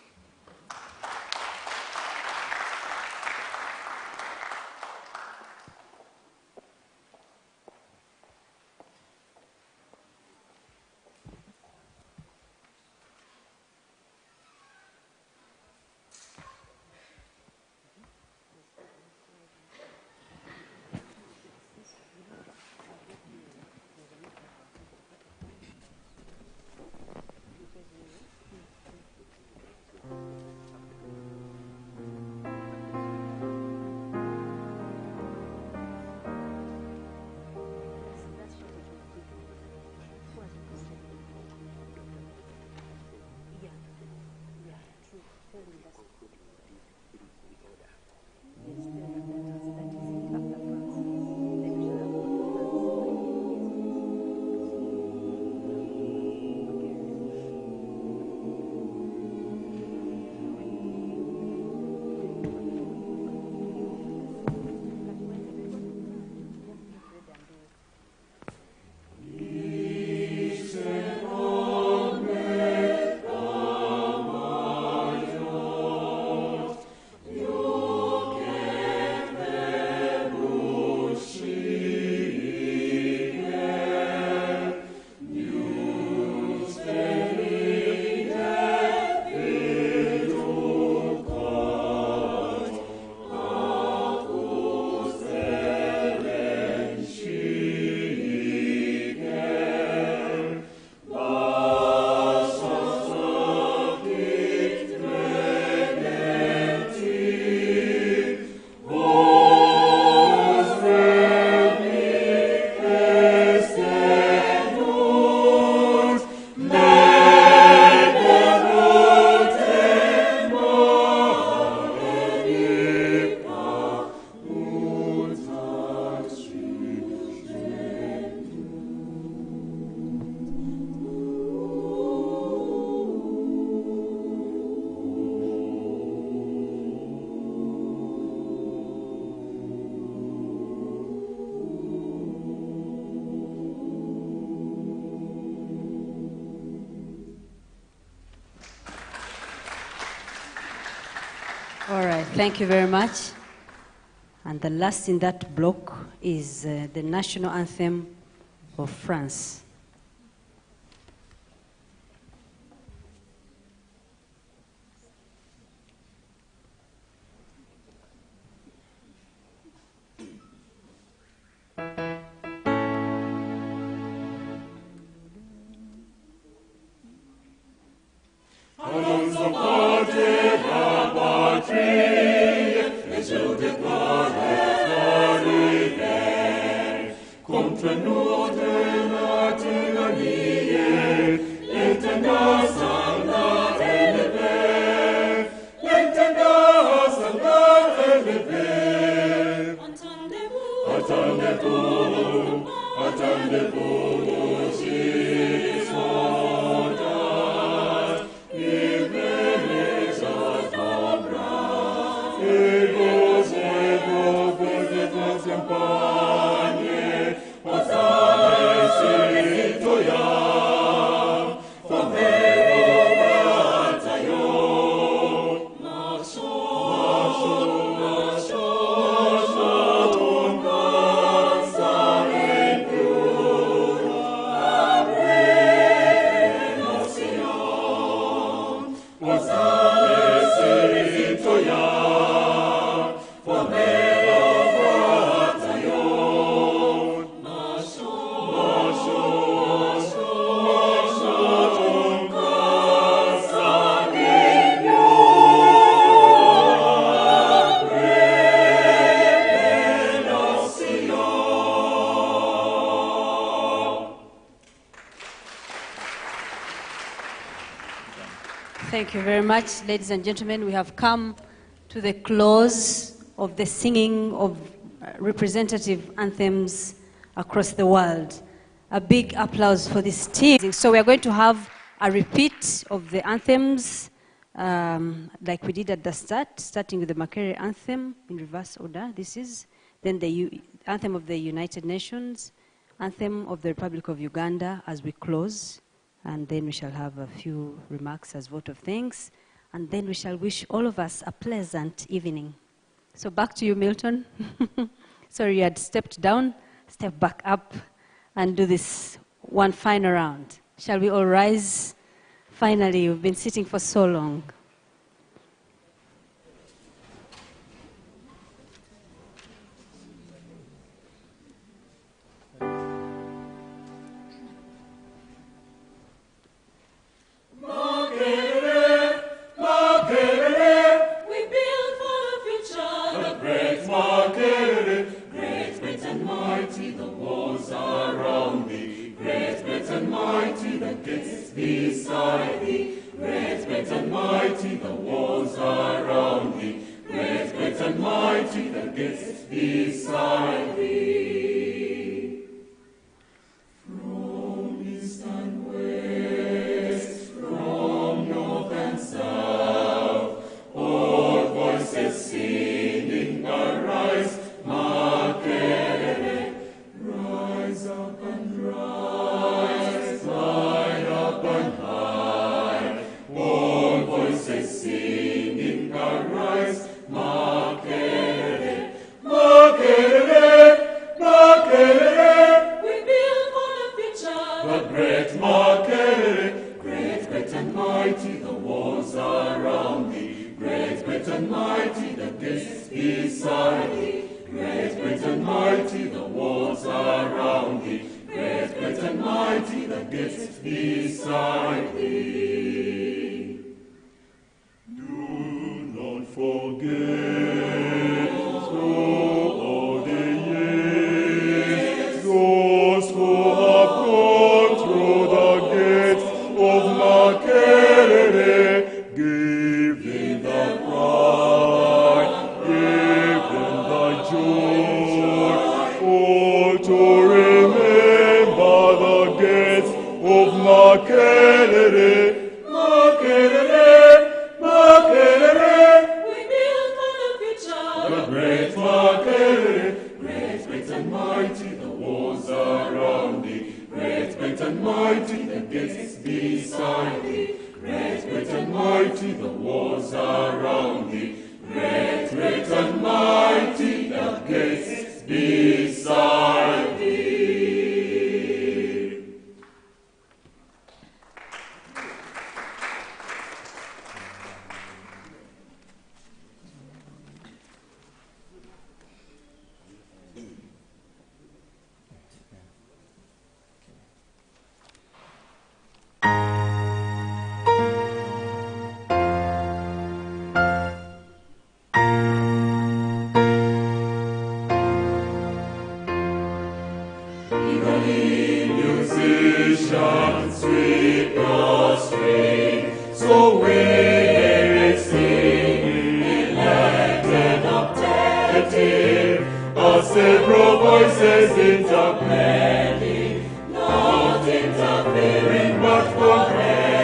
S1: All right, thank you very much. And the last in that block is the national anthem of France. Thank you very much, ladies and gentlemen. We have come to the close of the singing of representative anthems across the world. A big applause for this team. So we are going to have a repeat of the anthems like we did at the start, starting with the Makerere anthem in reverse order. This is then the anthem of the United Nations, anthem of the Republic of Uganda as we close, and then we shall have a few remarks as vote of thanks, and then we shall wish all of us a pleasant evening. So back to you, Milton. Sorry, you had stepped down, step back up, and do this one final round. Shall we all rise? Finally, we've been sitting for so long.
S3: Makerere, Makerere, we build for the future. The great Makerere, great, great and mighty, the walls around thee. Great, great and mighty, the gates beside thee. Great, great and mighty, the walls around thee. Great, great and mighty, the gates beside thee. From east and west, from north and south, all voices singing arise, Makerere, rise up and rise, fly up and high, all voices singing arise, Makerere, Makerere, Makerere, we build for the future, the great Makerere, great, great and mighty, the walls around thee, great, great and mighty, the gates beside thee, great, great and mighty, the walls around thee, great, great and mighty, the gates beside thee. Do not forget through all the years those who have gone through the gates of Makerere. Give them the pride, give them the joy, all to remember the gates of Makerere. Makerere, Makerere, we build for the future. The great Makerere, great, great and mighty, the walls around thee. Great, great and mighty, the gates beside thee. Great, great and mighty, the walls around thee. Great, great and mighty, the gates beside thee. Musicians sweep the string, so we hear it sing, elected, optative, as several voices interpelling, not interfering but comparing,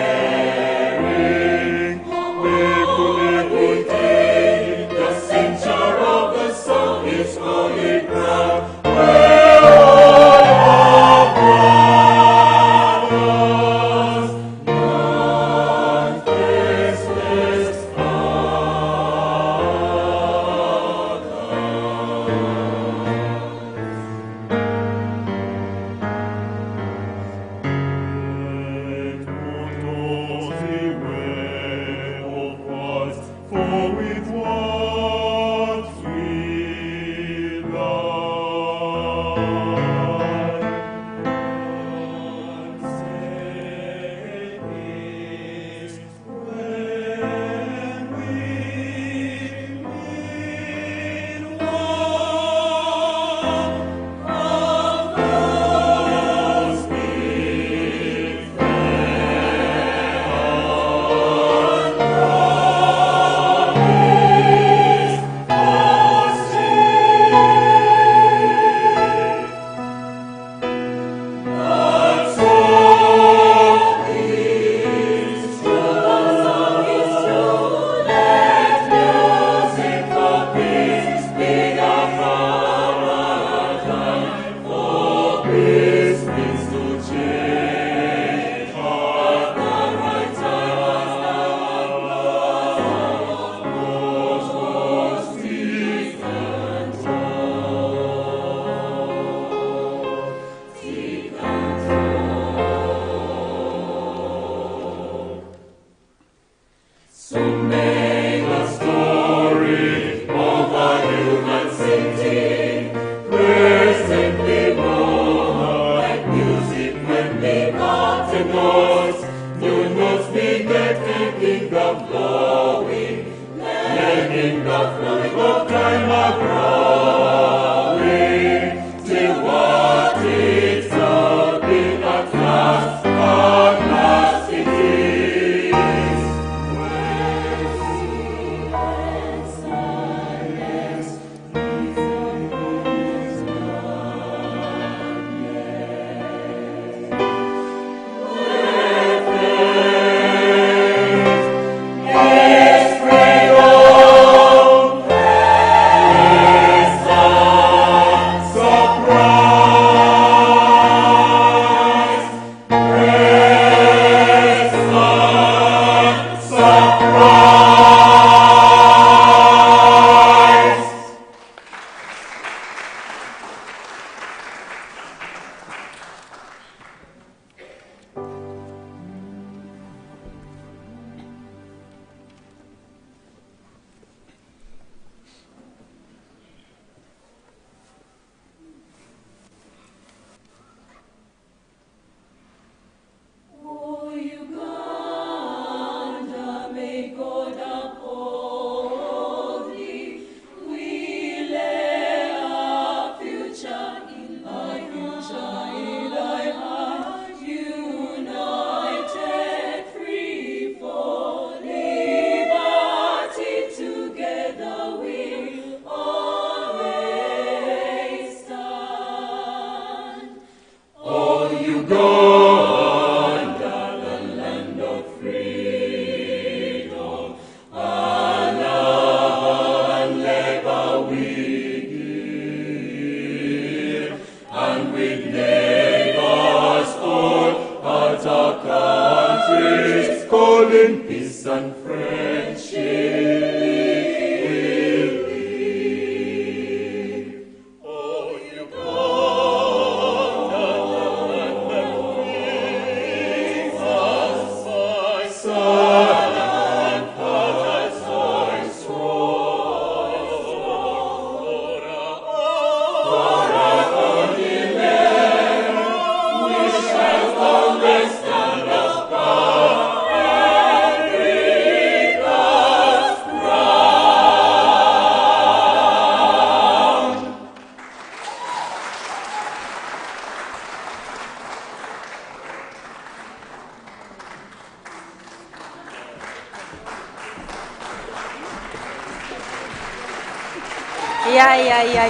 S3: equally containing, the censure of the song is holy ground. For with what we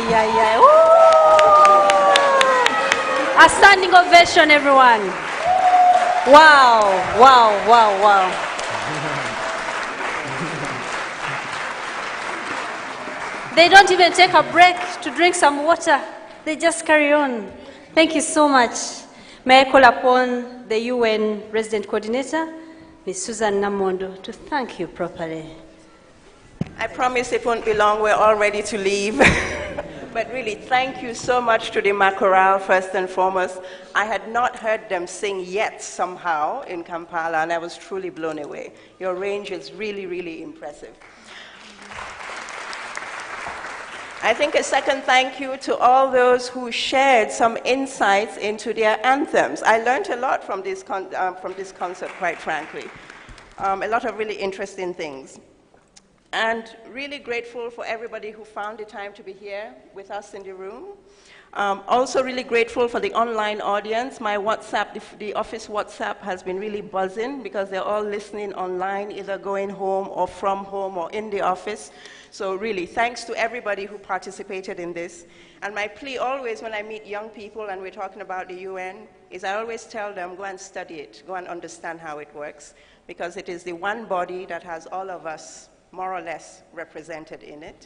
S1: Yeah. Woo! A standing ovation, everyone. Wow. They don't even take a break to drink some water. They just carry on. Thank you so much. May I call upon the UN Resident Coordinator, Ms. Susan Namondo, to thank you properly.
S15: I promise it won't be long. We're all ready to leave. But really, thank you so much to the Makorale, first and foremost. I had not heard them sing yet somehow in Kampala, and I was truly blown away. Your range is really, really impressive. I think a second thank you to all those who shared some insights into their anthems. I learned a lot from this concert, quite frankly. A lot of really interesting things. And really grateful for everybody who found the time to be here with us in the room. Also really grateful for the online audience. My WhatsApp, the office WhatsApp has been really buzzing because they're all listening online, either going home or from home or in the office. So really, thanks to everybody who participated in this. And my plea always when I meet young people and we're talking about the UN is I always tell them, go and study it, go and understand how it works, because it is the one body that has all of us more or less represented in it.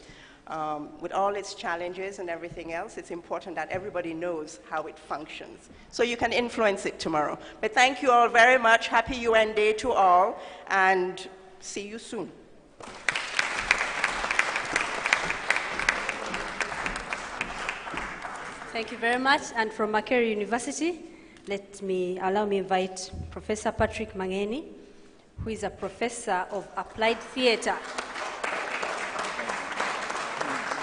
S15: With all its challenges and everything else, it's important that everybody knows how it functions. So you can influence it tomorrow. But thank you all very much. Happy UN Day to all, and see you soon.
S1: Thank you very much. And from Makerere University, allow me invite Professor Patrick Mangeni, who is a professor of applied theater.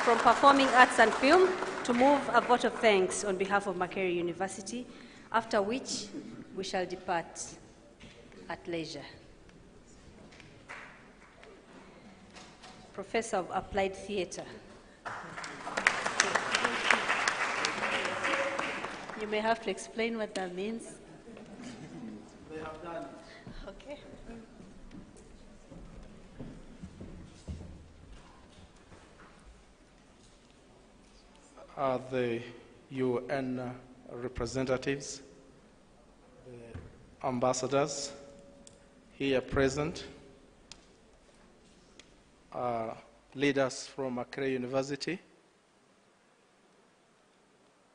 S1: from Performing Arts and Film to move a vote of thanks on behalf of Makerere University, after which we shall depart at leisure. Professor of Applied Theatre. You may have to explain what that means.
S16: They have done it.
S1: Okay.
S16: The UN representatives, the ambassadors here present, leaders from Makerere University,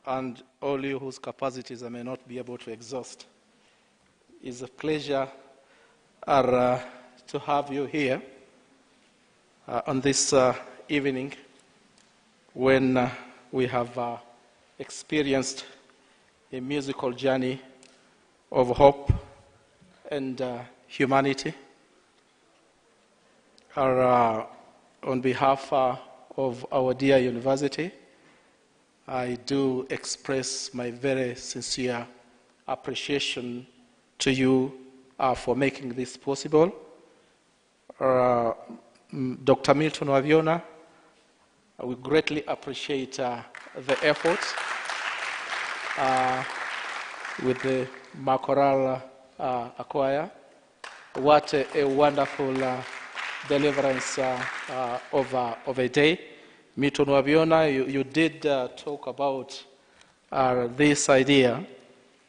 S16: and all you whose capacities I may not be able to exhaust. It's a pleasure to have you here on this evening when we have experienced a musical journey of hope and humanity. On behalf of our dear university, I do express my very sincere appreciation to you for making this possible. Dr. Milton Waviona, we greatly appreciate the efforts with the Makorale choir. What a wonderful deliverance of a day. Milton Waviona, you did talk about this idea.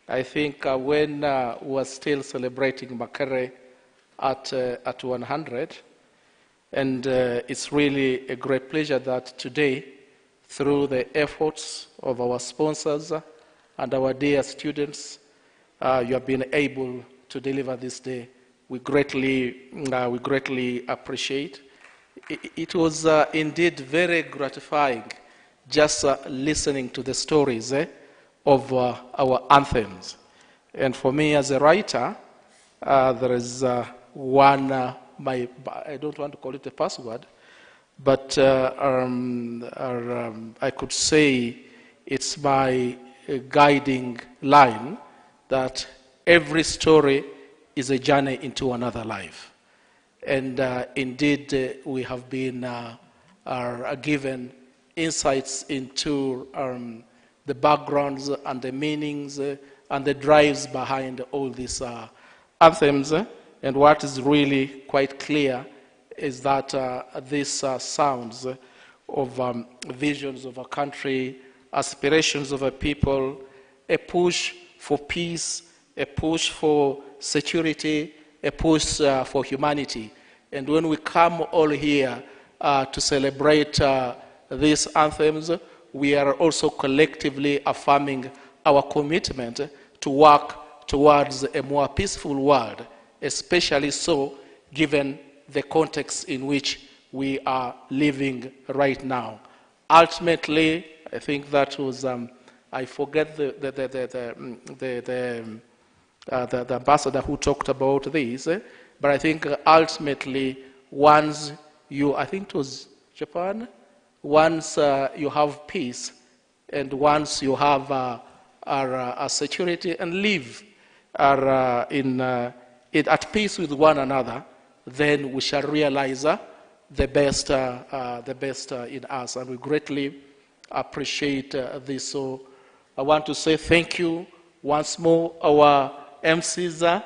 S16: I think when we were still celebrating Makerere at 100, and it's really a great pleasure that today, through the efforts of our sponsors and our dear students, you have been able to deliver this day. We greatly appreciate. It was indeed very gratifying just listening to the stories of our anthems. And for me as a writer, there is one, I don't want to call it a password, but I could say it's my guiding line that every story is a journey into another life. And indeed, we have been given insights into the backgrounds and the meanings and the drives behind all these anthems. And what is really quite clear is that these sounds of visions of a country, aspirations of a people, a push for peace, a push for security, a push for humanity. And when we come all here to celebrate these anthems, we are also collectively affirming our commitment to work towards a more peaceful world, especially so given the context in which we are living right now. Ultimately, I think that was, I forget the ambassador who talked about this, but I think ultimately once you, I think it was Japan, once you have peace and once you have a security and live at peace with one another, then we shall realize the best in us, and we greatly appreciate this. So I want to say thank you once more, our MCs.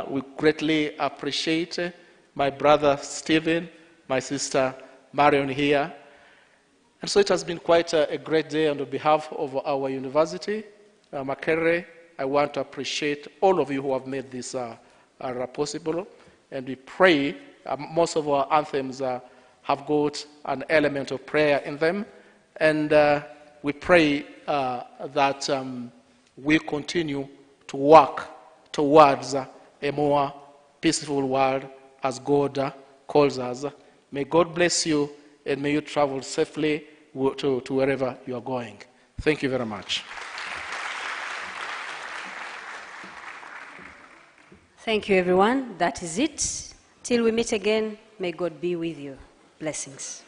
S16: We greatly appreciate my brother Stephen, my sister Marion here. And so it has been quite a great day on behalf of our university, Makerere. I want to appreciate all of you who have made this possible. And we pray, most of our anthems have got an element of prayer in them. And we pray that we continue to work towards a more peaceful world as God calls us. May God bless you, and may you travel safely to wherever you are going. Thank you very much.
S1: Thank you, everyone. That is it. Till we meet again, may God be with you. Blessings.